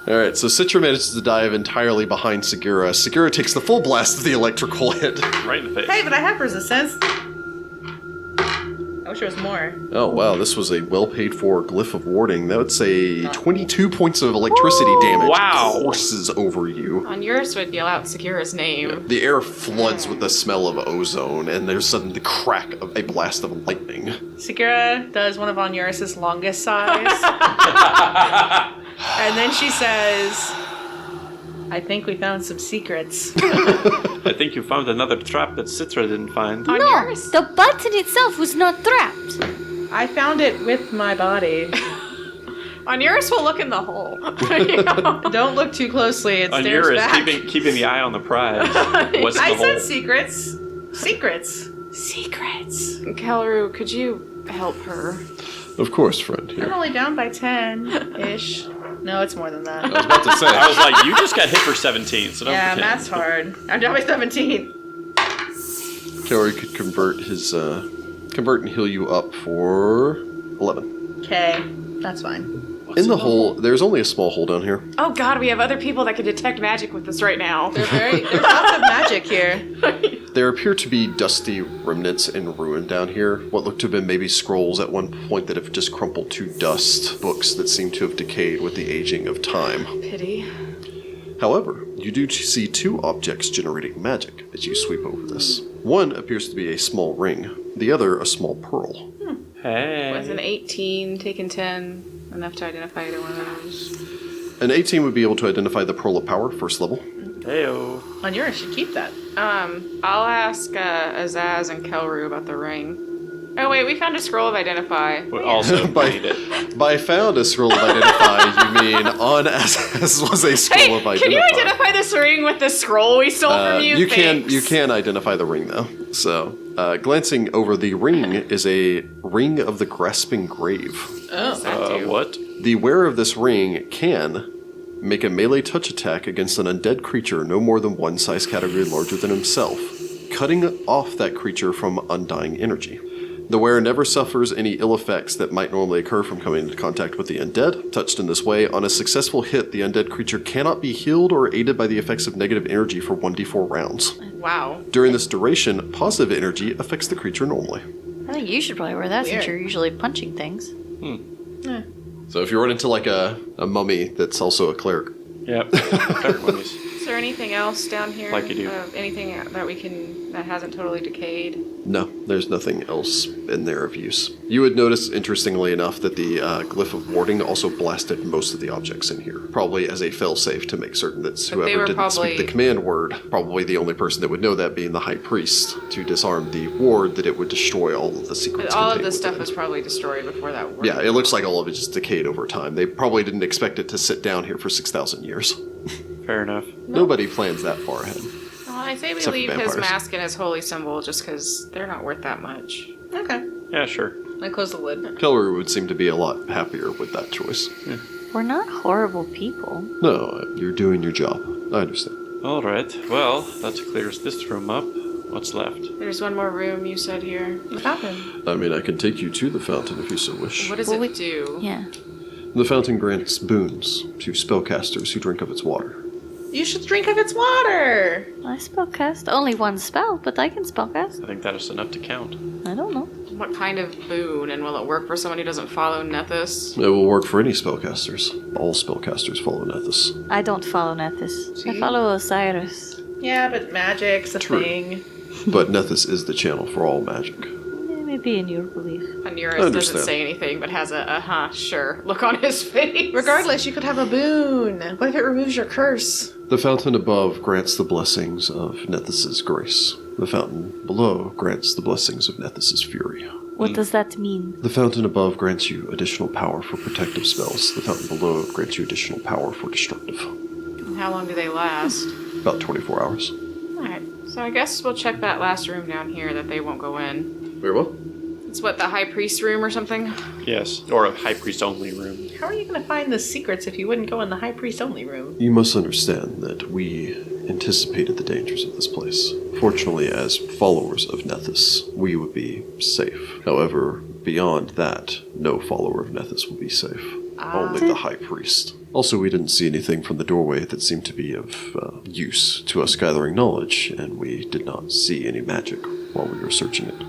Alright, so Sitra manages to dive entirely behind Sagira. Sagira takes the full blast of the electrical hit. Right in the face. Hey, but I have resistance. I wish there was more. Oh wow, this was a well-paid-for glyph of warding. That would say 22 points of electricity damage Wow. courses over you. Onuris would yell out Sagira's name. The air floods with the smell of ozone, and there's suddenly the crack of a blast of lightning. Sagira does one of Onuris' longest sighs. And then she says, I think we found some secrets. I think you found another trap that Sitra didn't find. No, the button itself was not trapped. I found it with my body. Onuris will look in the hole. You know? Don't look too closely. It stares Onuris back. keeping the eye on the prize. What's I the said hole? secrets. Secrets. Secrets. Kelleru, could you help her? Of course, friend. Here. I'm only down by 10-ish. No, it's more than that. I was about to say. I was like, you just got hit for 17, so don't Yeah, pretend. math's hard. I'm down by 17. Kellery could convert his convert and heal you up for 11. Okay, that's fine. In the hole, there's only a small hole down here. Oh god, we have other people that can detect magic with us right now. There's lots of magic here. There appear to be dusty remnants and ruin down here. What look to have been maybe scrolls at one point that have just crumpled to dust. Books that seem to have decayed with the aging of time. Pity. However, you do see 2 objects generating magic as you sweep over this. One appears to be a small ring, the other a small pearl. Hey. Was an 18, taken 10, enough to identify either one of those? An 18 would be able to identify the Pearl of Power, first level. Heyo. Onuris should keep that. I'll ask Azaz and Kelru about the ring. Oh wait, we found a scroll of identify. We also By- need it. By found a scroll of identify, you mean on as was a scroll Hey, of identify. can you identify this ring with the scroll we stole from you? You Thanks. can identify the ring though. So, glancing over the ring is a ring of the grasping grave. What does that do? What? The wearer of this ring can make a melee touch attack against an undead creature no more than 1 size category larger than himself, cutting off that creature from undying energy. The wearer never suffers any ill effects that might normally occur from coming into contact with the undead. Touched in this way, on a successful hit, the undead creature cannot be healed or aided by the effects of negative energy for 1d4 rounds. Wow. During this duration, positive energy affects the creature normally. I think you should probably wear that since Weird. you're usually punching things. So if you run into like a mummy that's also a cleric, Yep. Cleric mummies. Is there anything else down here? Like you do. Anything that hasn't totally decayed? no, there's nothing else in there of use. You would notice, interestingly enough, that the glyph of warding also blasted most of the objects in here, probably as a failsafe to make certain that they whoever were didn't speak the probably- command word, probably the only person that would know that being the high priest, to disarm the ward that it would destroy all of the secrets. But all of contained this stuff within. was probably destroyed before that war. Yeah, it looks like all of it just decayed over time. They probably didn't expect it to sit down here for 6,000 years. Fair enough. Nobody plans that far ahead. Well, I say we Except for leave his vampires. mask and his holy symbol just because they're not worth that much. Okay. Yeah, sure. I close the lid. Kelleru would seem to be a lot happier with that choice. We're not horrible people. No, you're doing your job. I understand. All right. Well, that clears this room up. What's left? There's one more room you said here. What happened? I mean, I can take you to the fountain if you so wish. What does Well, it do? Yeah. The fountain grants boons to spellcasters who drink of its water. You should drink of its water. I spellcast. Only 1 spell, but I can spellcast. I think that is enough to count. I don't know. What kind of boon, and will it work for someone who doesn't follow Nethys? It will work for any spellcasters. All spellcasters follow Nethys. I don't follow Nethys. I See? follow Osiris. Yeah, but magic's a True. thing. But Nethys is the channel for all magic. Maybe in your belief. Onuris I doesn't understand. say anything, but has a sure look on his face. Regardless, you could have a boon. What if it removes your curse? The fountain above grants the blessings of Nethys' grace. The fountain below grants the blessings of Nethys' fury. What does that mean? The fountain above grants you additional power for protective spells. The fountain below grants you additional power for destructive. How long do they last? About 24 hours. Alright, so I guess we'll check that last room down here that they won't go in. Very well. It's what, the high priest room or something? Yes. Or a high priest only room. How are you going to find the secrets if you wouldn't go in the high priest only room? You must understand that we anticipated the dangers of this place. Fortunately, as followers of Nethys, we would be safe. However, beyond that, no follower of Nethys will be safe. Only the High Priest. Also, we didn't see anything from the doorway that seemed to be of use to us gathering knowledge, and we did not see any magic while we were searching it.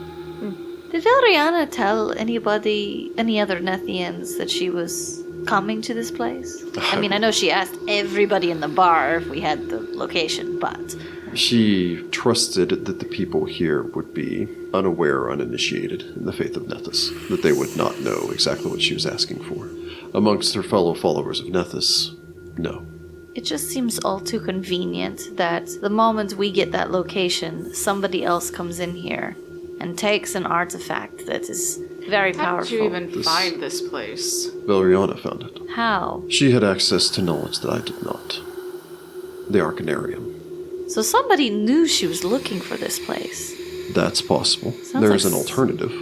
Did Valeriana tell anybody, any other Nethians, that she was coming to this place? I mean, I know she asked everybody in the bar if we had the location, but... She trusted that the people here would be unaware or uninitiated in the faith of Nethys, that they would not know exactly what she was asking for. Amongst her fellow followers of Nethys, no. It just seems all too convenient that the moment we get that location, somebody else comes in here and takes an artifact that is very How powerful. did you even This- find this place? Valeriana found it. How? She had access to knowledge that I did not. The Arcanarium. So somebody knew she was looking for this place. That's possible. Sounds There is like an alternative.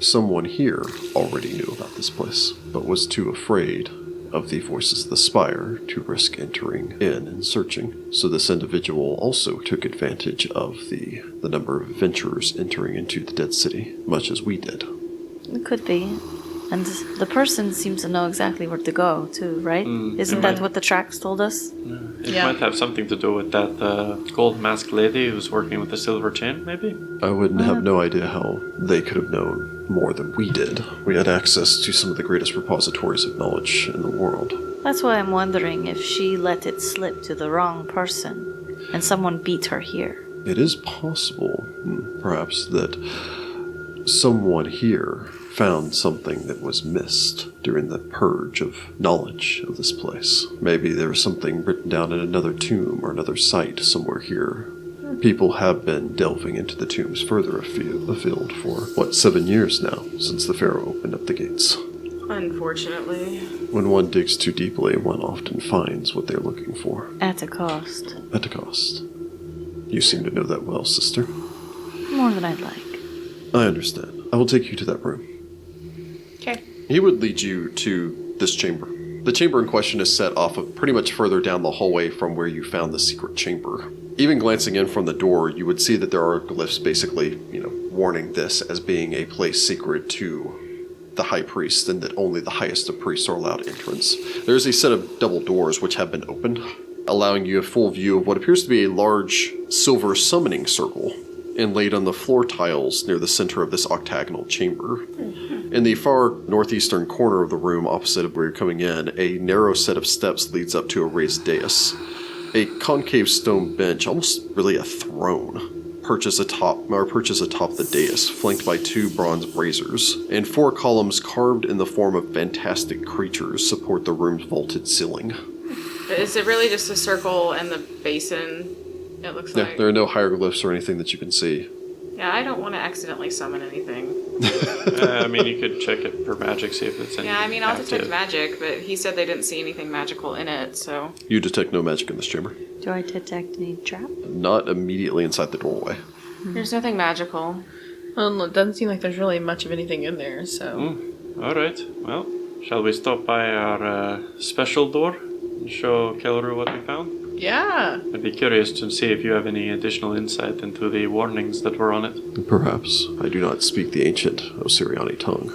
Someone here already knew about this place, but was too afraid of the Voices of the Spire to risk entering in and searching. So this individual also took advantage of the number of adventurers entering into the Dead City, much as we did. It could be. And the person seems to know exactly where to go, too, right? Isn't that what the tracks told us? It might have something to do with that gold masked lady who's working with the silver chain, maybe? I would have no idea how they could have known more than we did. We had access to some of the greatest repositories of knowledge in the world. That's why I'm wondering if she let it slip to the wrong person and someone beat her here. It is possible, perhaps, that someone here found something that was missed during the purge of knowledge of this place. Maybe there was something written down in another tomb or another site somewhere here. People have been delving into the tombs further afield for, 7 years now, since the Pharaoh opened up the gates. Unfortunately. When one digs too deeply, one often finds what they're looking for. At a cost. At a cost. You seem to know that well, sister. More than I'd like. I understand. I will take you to that room. Okay. He would lead you to this chamber. The chamber in question is set off of pretty much further down the hallway from where you found the secret chamber. Even glancing in from the door, you would see that there are glyphs basically, warning this as being a place secret to the high priest and that only the highest of priests are allowed entrance. There is a set of double doors which have been opened, allowing you a full view of what appears to be a large silver summoning circle inlaid on the floor tiles near the center of this octagonal chamber. In the far northeastern corner of the room opposite of where you're coming in, a narrow set of steps leads up to a raised dais. A concave stone bench, almost really a throne, perches atop the dais, flanked by 2 bronze braziers, and 4 columns carved in the form of fantastic creatures support the room's vaulted ceiling. Is it really just a circle and the basin? It looks like. There are no hieroglyphs or anything that you can see. Yeah, I don't want to accidentally summon anything. You could check it for magic, see if it's anything. Yeah, I'll detect magic, but he said they didn't see anything magical in it, so. You detect no magic in this chamber. Do I detect any trap? Not immediately inside the doorway. There's nothing magical. Well, it doesn't seem like there's really much of anything in there, so. Alright, well, shall we stop by our special door and show Kelleru what we found? Yeah. I'd be curious to see if you have any additional insight into the warnings that were on it. Perhaps. I do not speak the ancient Osiriani tongue.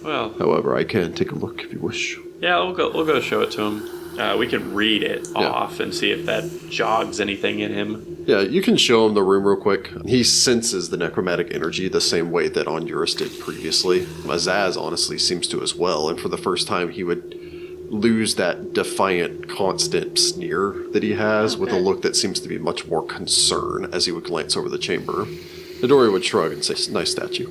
Well. However, I can take a look if you wish. Yeah, we'll go show it to him. We can read it off and see if that jogs anything in him. Yeah, you can show him the room real quick. He senses the necromantic energy the same way that Onuris did previously. Azaz honestly seems to as well, and for the first time he would lose that defiant, constant sneer that he has with a look that seems to be much more concern as he would glance over the chamber. Midori would shrug and say, "Nice statue."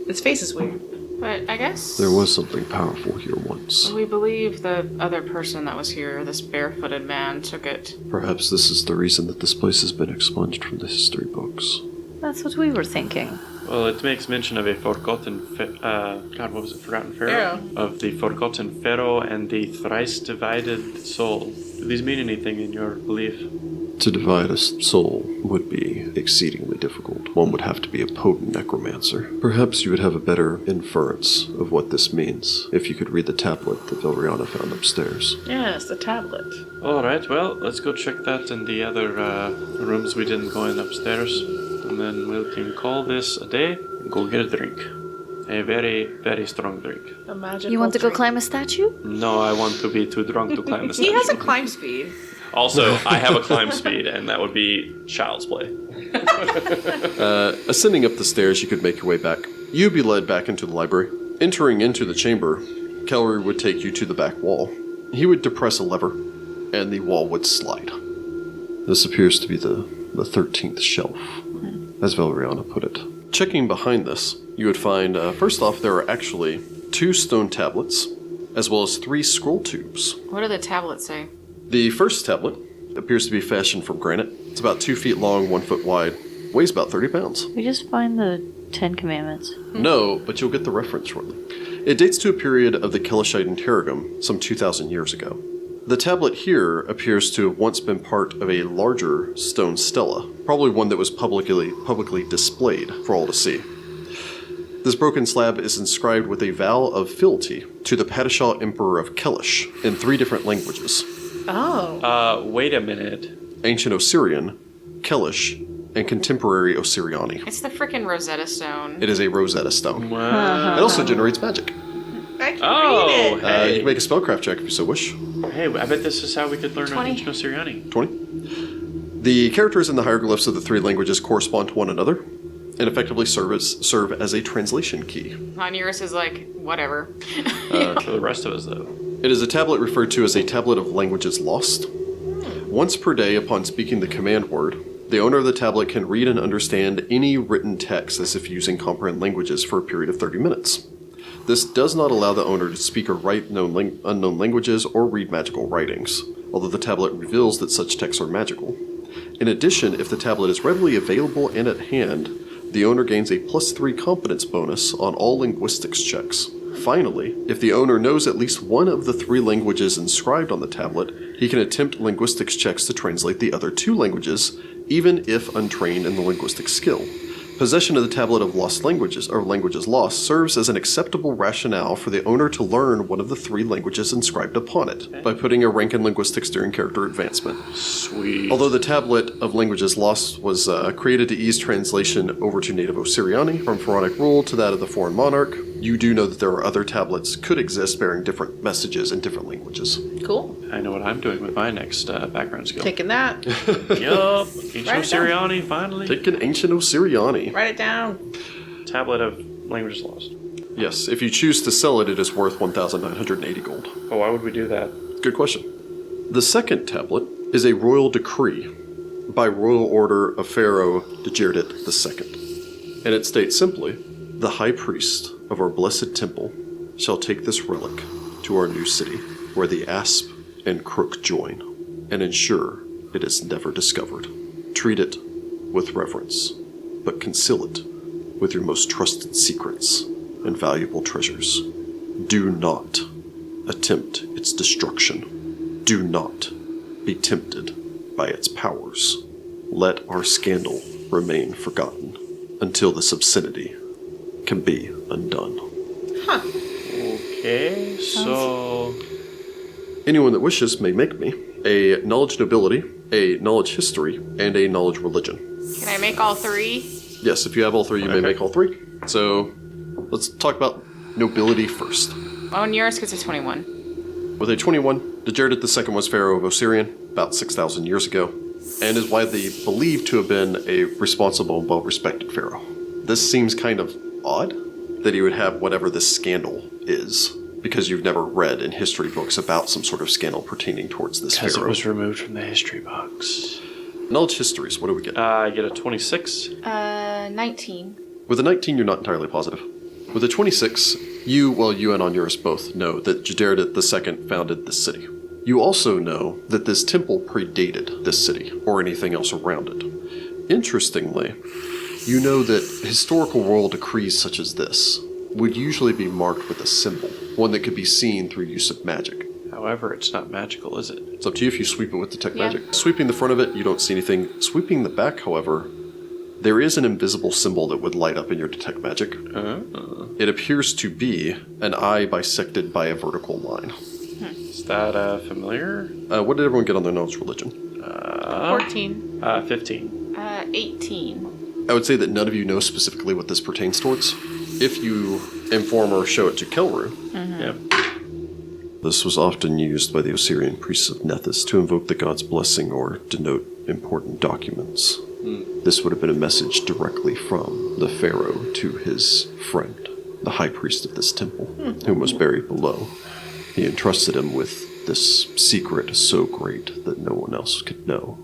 His face is weird. But I guess There was something powerful here once. we believe the other person that was here, this barefooted man, took it. Perhaps this is the reason that this place has been expunged from the history books. That's what we were thinking. Well, it makes mention of a forgotten what was it? Forgotten Pharaoh? Of the forgotten Pharaoh and the thrice divided soul. Do these mean anything in your belief? To divide a soul would be exceedingly difficult. One would have to be a potent necromancer. Perhaps you would have a better inference of what this means if you could read the tablet that Vilriana found upstairs. Yes, the tablet. Alright, well, let's go check that in the other rooms we didn't go in upstairs. And then we can call this a day and go get a drink. A very, very strong drink. A magical You want to go drink. climb a statue? No, I want to be too drunk to climb the statue. He has a climb speed. Also, I have a climb speed, and that would be child's play. Ascending up the stairs, you could make your way back. You'd be led back into the library. Entering into the chamber, Kellery would take you to the back wall. He would depress a lever, and the wall would slide. This appears to be the 13th shelf, as Valeriana put it. Checking behind this, you would find, first off, there are actually 2 stone tablets, as well as 3 scroll tubes. What do the tablets say? The first tablet appears to be fashioned from granite. It's about 2 feet long, 1 foot wide, weighs about 30 pounds. We just find the 10 Commandments. No, but you'll get the reference shortly. It dates to a period of the Kelishite Interregnum, some 2,000 years ago. The tablet here appears to have once been part of a larger stone stela, probably one that was publicly displayed for all to see. This broken slab is inscribed with a vow of fealty to the Padishah Emperor of Kelish in 3 different languages. Oh. Wait a minute. Ancient Osirian, Kelish, and contemporary Osiriani. It's the frickin' Rosetta Stone. It is a Rosetta Stone. Wow. It also generates magic. I can Oh, read it. hey. You can make a spellcraft check if you so wish. Hey, I bet this is how we could learn 20. Ancient Osiriani. 20. The characters in the hieroglyphs of the 3 languages correspond to one another and effectively serve as a translation key. Onuris is like, whatever. For the rest of us, though. It is a tablet referred to as a tablet of languages lost. Once per day, upon speaking the command word, the owner of the tablet can read and understand any written text as if using comprehend languages for a period of 30 minutes. This does not allow the owner to speak or write unknown languages or read magical writings, although the tablet reveals that such texts are magical. In addition, if the tablet is readily available and at hand, the owner gains a +3 competence bonus on all linguistics checks. Finally, if the owner knows at least one of the 3 languages inscribed on the tablet, he can attempt linguistics checks to translate the other 2 languages, even if untrained in the linguistic skill. Possession of the tablet of lost languages, or languages lost, serves as an acceptable rationale for the owner to learn one of the 3 languages inscribed upon it, by putting a rank in linguistics during character advancement. Sweet. Although the tablet of languages lost was created to ease translation over to native Osiriani from Pharaonic rule to that of the foreign monarch, you do know that there are other tablets could exist bearing different messages in different languages. Cool. I know what I'm doing with my next background skill. Taking that. Yup. Ancient Write it down. Osiriani, finally. Take an ancient Osiriani. Write it down. Tablet of Languages Lost. Yes, if you choose to sell it, it is worth 1,980 gold. Oh, why would we do that? Good question. The second tablet is a royal decree by royal order of Pharaoh Djerdit II. And it states simply, the high priest of our blessed temple shall take this relic to our new city, where the asp and crook join, and ensure it is never discovered. Treat it with reverence, but conceal it with your most trusted secrets and valuable treasures. Do not attempt its destruction. Do not be tempted by its powers. Let our scandal remain forgotten until this obscenity can be undone. Okay, so... Anyone that wishes may make me a knowledge nobility, a knowledge history, and a knowledge religion. Can I make all 3? Yes, if you have all 3, you may make all 3. So, let's talk about nobility first. Onuris gets a 21. With a 21, Djerdit II was pharaoh of Osirian about 6,000 years ago, and is widely believed to have been a responsible and well-respected pharaoh. This seems kind of odd that he would have whatever this scandal is, because you've never read in history books about some sort of scandal pertaining towards this Because it pharaoh. was removed from the history books. Knowledge histories, what do we get? I get a 26. 19. With a 19, you're not entirely positive. With a 26, you and Onuris both know that Djerdit II founded this city. You also know that this temple predated this city, or anything else around it. Interestingly, you know that historical royal decrees such as this would usually be marked with a symbol, one that could be seen through use of magic. However, it's not magical, is it? It's up to you if you sweep it with detect Yeah. magic. Sweeping the front of it, you don't see anything. Sweeping the back, however, there is an invisible symbol that would light up in your detect magic. It appears to be an eye bisected by a vertical line. Is that familiar? What did everyone get on their knowledge religion? 14. 15. 18. I would say that none of you know specifically what this pertains towards. If you inform or show it to Kelru, Yep. this was often used by the Osirian priests of Nethys to invoke the god's blessing or denote important documents. This would have been a message directly from the pharaoh to his friend, the high priest of this temple, whom was buried below. He entrusted him with this secret so great that no one else could know.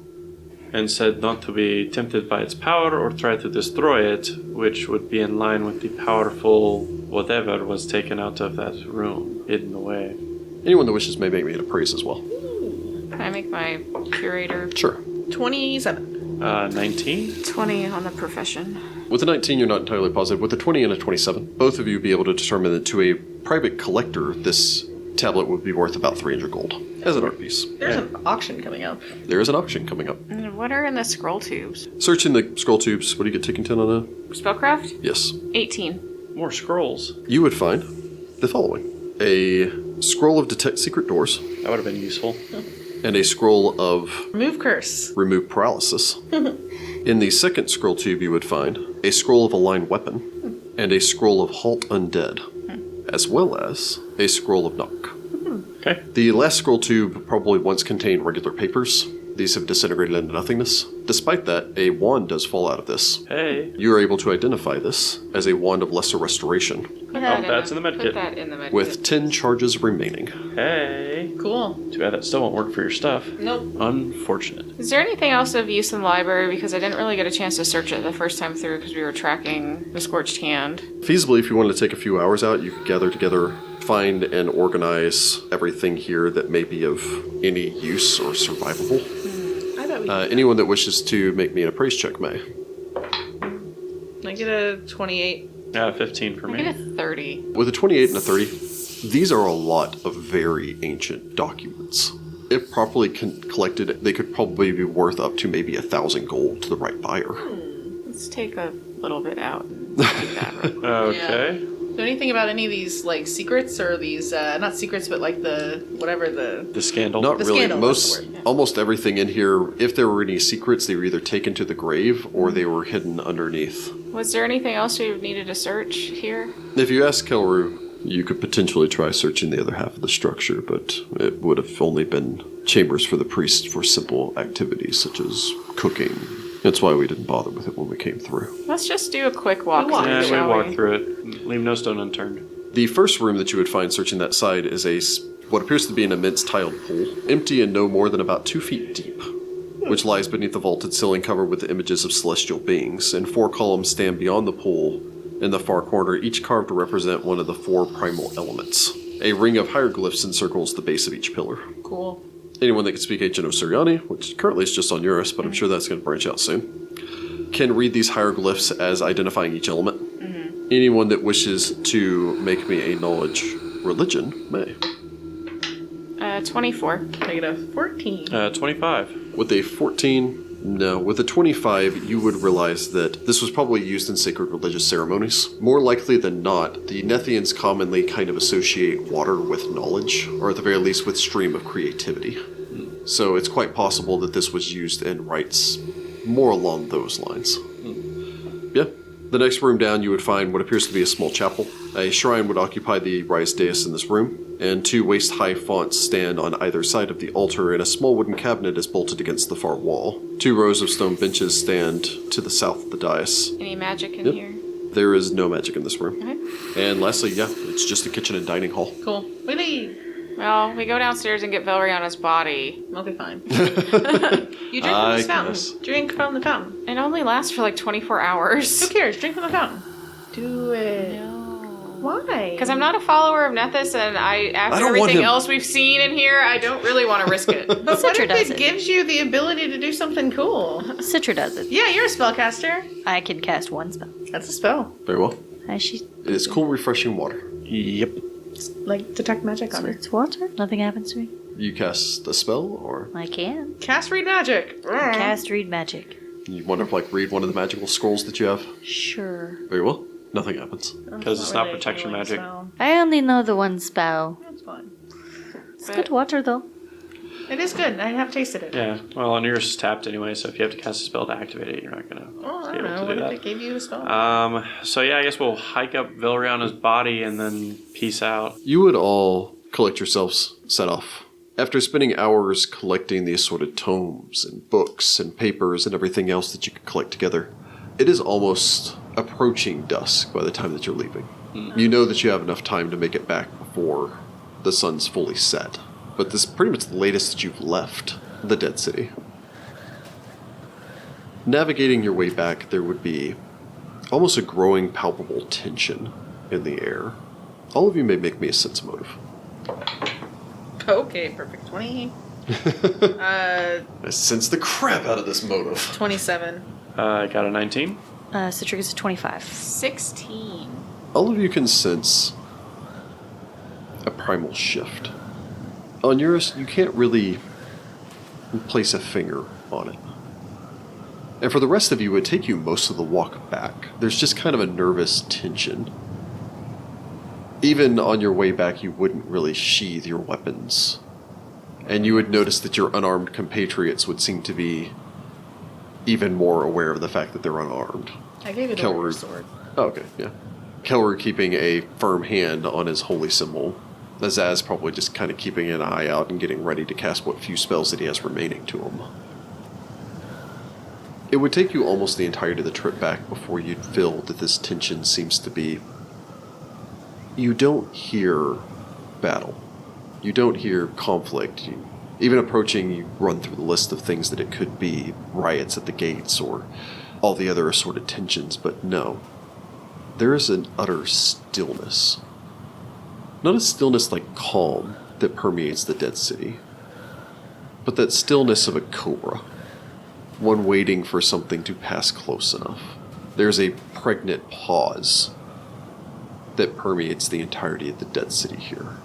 And said not to be tempted by its power or try to destroy it, which would be in line with the powerful whatever was taken out of that room, hidden away. Anyone that wishes may make me an appraise as well. Can I make my curator? Sure. 27. 19? 20 on the profession. With a 19, you're not entirely positive. With a 20 and a 27, both of you be able to determine that to a private collector, this tablet would be worth about 300 gold as an art piece. There's an auction coming up. There is an auction coming up. And what are in the scroll tubes? Searching the scroll tubes. What do you get taken 10 on a? Spellcraft? Yes. 18. More scrolls. You would find the following. A scroll of Detect Secret Doors, That would have been useful. and a scroll of Remove curse. Remove Paralysis. In the second scroll tube, you would find a scroll of Align Weapon, and a scroll of Halt Undead, as well as a scroll of Knock. Okay. The last scroll tube probably once contained regular papers. These have disintegrated into nothingness. Despite that, a wand does fall out of this. Hey. You are able to identify this as a wand of lesser restoration, Put that that's in the medkit. Put that in the medkit. with 10 charges remaining. Hey. Cool. Too bad that still won't work for your stuff. Nope. Unfortunate. Is there anything else of use in the library? Because I didn't really get a chance to search it the first time through because we were tracking the Scorched Hand. Feasibly, if you wanted to take a few hours out, you could gather together, find and organize everything here that may be of any use or survivable. I bet we Anyone that wishes to make me an appraise check may. I get a 28. 15 for I me. get a 30. With a 28 and a 30, these are a lot of very ancient documents. If properly collected, they could probably be worth up to maybe 1,000 gold to the right buyer. Let's take a little bit out and do that real quick. Okay. Know anything about any of these, like, secrets or these, not secrets, but like the, whatever the... The scandal. Not The really. scandal, that's the word. Almost everything in here, if there were any secrets, they were either taken to the grave or they were hidden underneath. Was there anything else we needed to search here? If you ask Kelru, you could potentially try searching the other half of the structure, but it would have only been chambers for the priest for simple activities such as cooking. That's why we didn't bother with it when we came through. Let's just do a quick walk walk. through, Yeah, we shall walk we? through it. Leave no stone unturned. The first room that you would find searching that side is what appears to be an immense tiled pool, empty and no more than about 2 feet deep, which lies beneath the vaulted ceiling covered with images of celestial beings, and 4 columns stand beyond the pool in the far corner, each carved to represent one of the 4 primal elements. A ring of hieroglyphs encircles the base of each pillar. Cool. Anyone that can speak ancient Osiriani, which currently is just on Onuris, but I'm sure that's going to branch out soon, can read these hieroglyphs as identifying each element. Anyone that wishes to make me a knowledge religion may. 24. Negative 14. 25. With a 14, no. With a 25, you would realize that this was probably used in sacred religious ceremonies. More likely than not, the Nethians commonly kind of associate water with knowledge, or at the very least with stream of creativity. So it's quite possible that this was used in rites more along those lines. Yeah. The next room down, you would find what appears to be a small chapel. A shrine would occupy the raised dais in this room, and 2 waist-high fonts stand on either side of the altar, and a small wooden cabinet is bolted against the far wall. 2 rows of stone benches stand to the south of the dais. Any magic in Yep. here? There is no magic in this room. Okay. And lastly, yeah, it's just a kitchen and dining hall. Cool. We leave. Well, we go downstairs and get Valeriana's body. Okay, fine. You drink from I this fountain. guess. Drink from the fountain. It only lasts for like 24 hours. Who cares? Drink from the fountain. Do it. No. Why? Because I'm not a follower of Nethys, and after don't want everything him. else we've seen in here, I don't really want to risk it. But what Sitra if does it it. gives you the ability to do something cool? Citra does it. Yeah, you're a spellcaster. I can cast 1 spell. That's a spell. Very well. She It is cool, refreshing water. Yep. Like detect magic on her. it's water. Nothing happens to me. You cast a spell, or I can Cast read magic. cast read magic. you want to read one of the magical scrolls that you have? Sure. Very well. Nothing happens. Because it's not protection magic. I only know the 1 spell. That's fine. It's good water though. It is good. I have tasted it. Yeah. Well, Onuris is tapped anyway, so if you have to cast a spell to activate it, you're not going to Oh, I be don't able know. to What do if that. it gave you a spell? So yeah, I guess we'll hike up Valeriana's body and then peace out. You would all collect yourselves, set off. After spending hours collecting the assorted tomes and books and papers and everything else that you could collect together, it is almost approaching dusk by the time that you're leaving. You know that you have enough time to make it back before the sun's fully set. But this is pretty much the latest that you've left the Dead City. Navigating your way back, there would be almost a growing palpable tension in the air. All of you may make me a sense motive. Okay, perfect. 20. I sense the crap out of this motive. 27. I got a 19. Citra gets a 25. 16. All of you can sense a primal shift. On Onuris, you can't really place a finger on it. And for the rest of you, it would take you most of the walk back. There's just kind of a nervous tension Even on your way back, you wouldn't really sheathe your weapons. And you would notice that your unarmed compatriots would seem to be even more aware of the fact that they're unarmed. I gave it a sword. Oh, okay, yeah. Kelru keeping a firm hand on his holy symbol. Azaz probably just kind of keeping an eye out and getting ready to cast what few spells that he has remaining to him. It would take you almost the entirety of the trip back before you'd feel that this tension seems to be... You don't hear battle. You don't hear conflict. Even approaching, you run through the list of things that it could be, riots at the gates or all the other assorted tensions, but no. There is an utter stillness. Not a stillness like calm that permeates the dead city, but that stillness of a cobra. One waiting for something to pass close enough. There's a pregnant pause that permeates the entirety of the dead city here.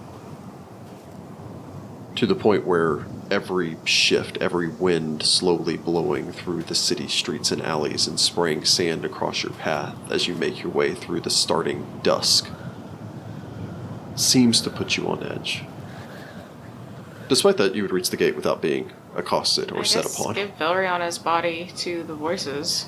To the point where every shift, every wind slowly blowing through the city streets and alleys and spraying sand across your path as you make your way through the starting dusk seems to put you on edge. Despite that, you would reach the gate without being accosted or set upon. Give Velriana's body to the voices.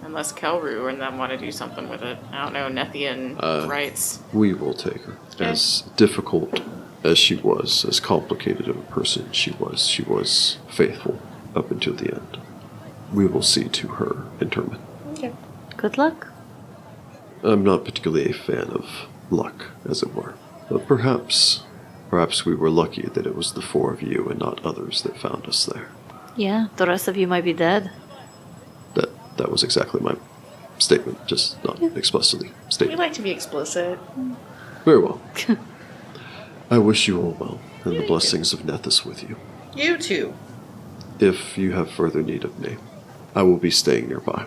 Unless Kelru and them want to do something with it. I don't know, Nethian rights. We will take her. Okay. As difficult as she was, as complicated of a person she was faithful up until the end. We will see to her interment. Okay. Good luck. I'm not particularly a fan of luck, as it were. But perhaps we were lucky that it was the four of you and not others that found us there. Yeah, the rest of you might be dead. That was exactly my statement, just not explicitly We stated. like to be explicit. Very well. I wish you all well, and the blessings of Nethys with you. You too. If you have further need of me, I will be staying nearby.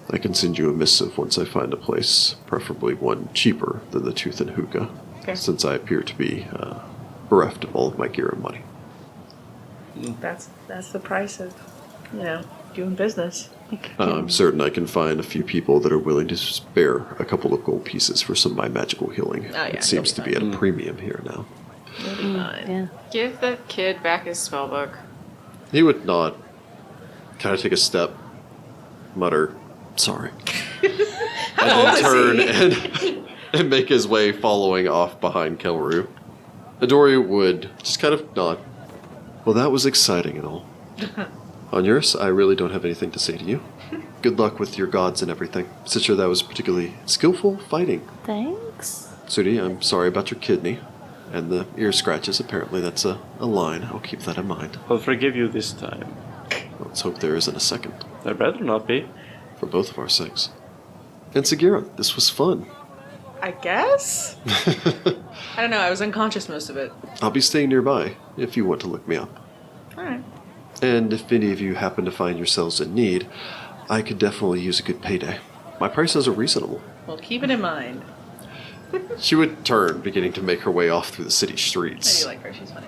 I can send you a missive once I find a place, preferably one cheaper than the Tooth and Hookah, Okay. since I appear to be bereft of all of my gear and money. That's the price of, doing business. I'm certain I can find a few people that are willing to spare a couple of gold pieces for some of my magical healing. Oh, yeah, It seems to you'll be be at a premium here now. You'll be fine. Yeah. Give the kid back his spellbook. He would nod, kind of take a step, mutter, sorry, and then turn and make his way following off behind Kelru. Adori would just kind of nod. Well, that was exciting and all. Onuris, I really don't have anything to say to you. Good luck with your gods and everything. Citra, that was particularly skillful fighting. Thanks. Sudi, I'm sorry about your kidney. And the ear scratches, apparently that's a line. I'll keep that in mind. I'll forgive you this time. Let's hope there isn't a second. I'd rather not be. For both of our sakes. And Sagira, this was fun. I guess? I don't know, I was unconscious most of it. I'll be staying nearby if you want to look me up. Alright. And if any of you happen to find yourselves in need, I could definitely use a good payday. My prices are reasonable. Well, keep it in mind. She would turn, beginning to make her way off through the city I streets. do like her, she's funny.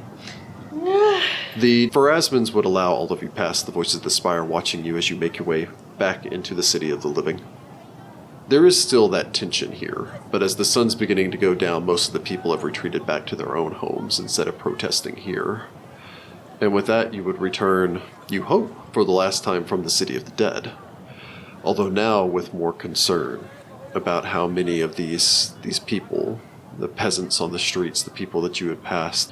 The Pharasmans would allow all of you past the Voices of the Spire watching you as you make your way back into the city of the living. There is still that tension here, but as the sun's beginning to go down, most of the people have retreated back to their own homes instead of protesting here. And with that, you would return, you hope, for the last time from the City of the Dead. Although now with more concern about how many of these people, the peasants on the streets, the people that you had passed,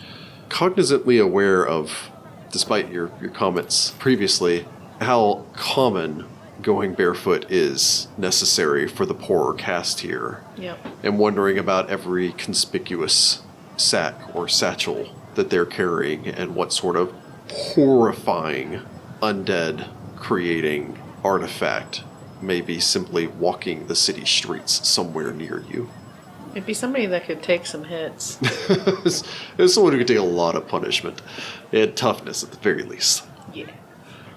cognizantly aware of, despite your comments previously, how common going barefoot is necessary for the poorer caste here. Yep. And wondering about every conspicuous sack or satchel that they're carrying and what sort of horrifying undead creating artifact may be simply walking the city streets somewhere near you. It'd be somebody that could take some hits. It was someone who could take a lot of punishment. They had toughness at the very least. Yeah.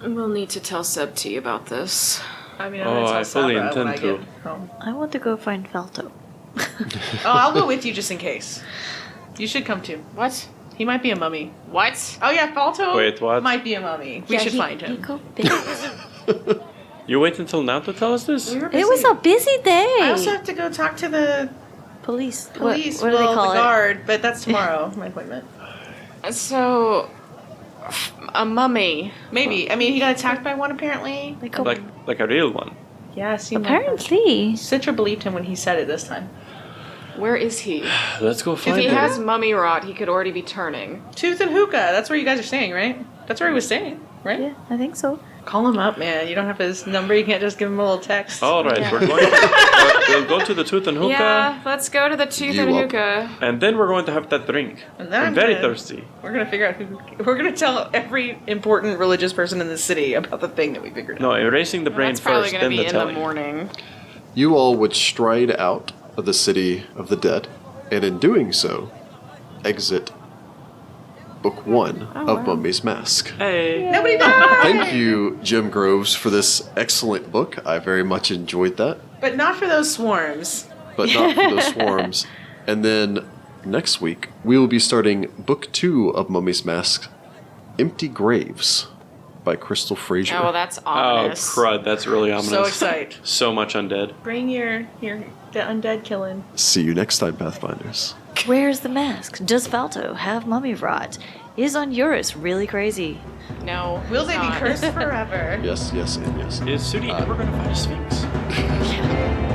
We'll need to tell Seb T about this. I mean, Oh, I I fully Sabra when intend I to. get home. I want to go find Felto. Oh, I'll go with you just in case. You should come too. What? He might be a mummy. What? Oh yeah, Falto Wait, what? might be a mummy. We should find him. You wait until now to tell us this? We were It was a busy day. I also have to go talk to the Police. Police, What do they call the it? guard, but that's tomorrow, my appointment. So, a mummy. Maybe. I mean, he got attacked by one, apparently. They call Like a real one. Yeah, seemed like that. Apparently. Citra believed him when he said it this time. Where is he? Let's go If find he him. has mummy rot, he could already be turning. Tooth and Hookah, that's where you guys are staying, right? That's where he was staying, right? Yeah, I think so. Call him up, man. You don't have his number. You can't just give him a little text. All right, Yeah. we're going. We'll go to the Tooth and Hookah, Yeah, let's go to the Tooth You and up. Hookah. and then we're going to have that drink. And then I'm I'm very gonna- thirsty. We're gonna figure out who. We're gonna tell every important religious person in the city about the thing that we figured out. No, erasing the brain That's probably first, going to then be the in telling. the morning. You all would stride out of the city of the dead, and in doing so, exit Book 1 of Mummy's Mask. Hey. Nobody died! Thank you, Jim Groves, for this excellent book. I very much enjoyed that, But not for those swarms. but not for those swarms. And then next week, we will be starting Book 2 of Mummy's Mask, Empty Graves by Crystal Frazier. Oh, well, that's Oh, ominous. crud. That's really ominous. So excited. So much undead. Bring your undead killing. See you next time, Pathfinders. Where's the mask? Does Valto have mummy rot? Is Onuris really crazy? No. Will it's they be not. cursed forever? Yes, yes, and yes. Is Sudi ever going to find a Sphinx?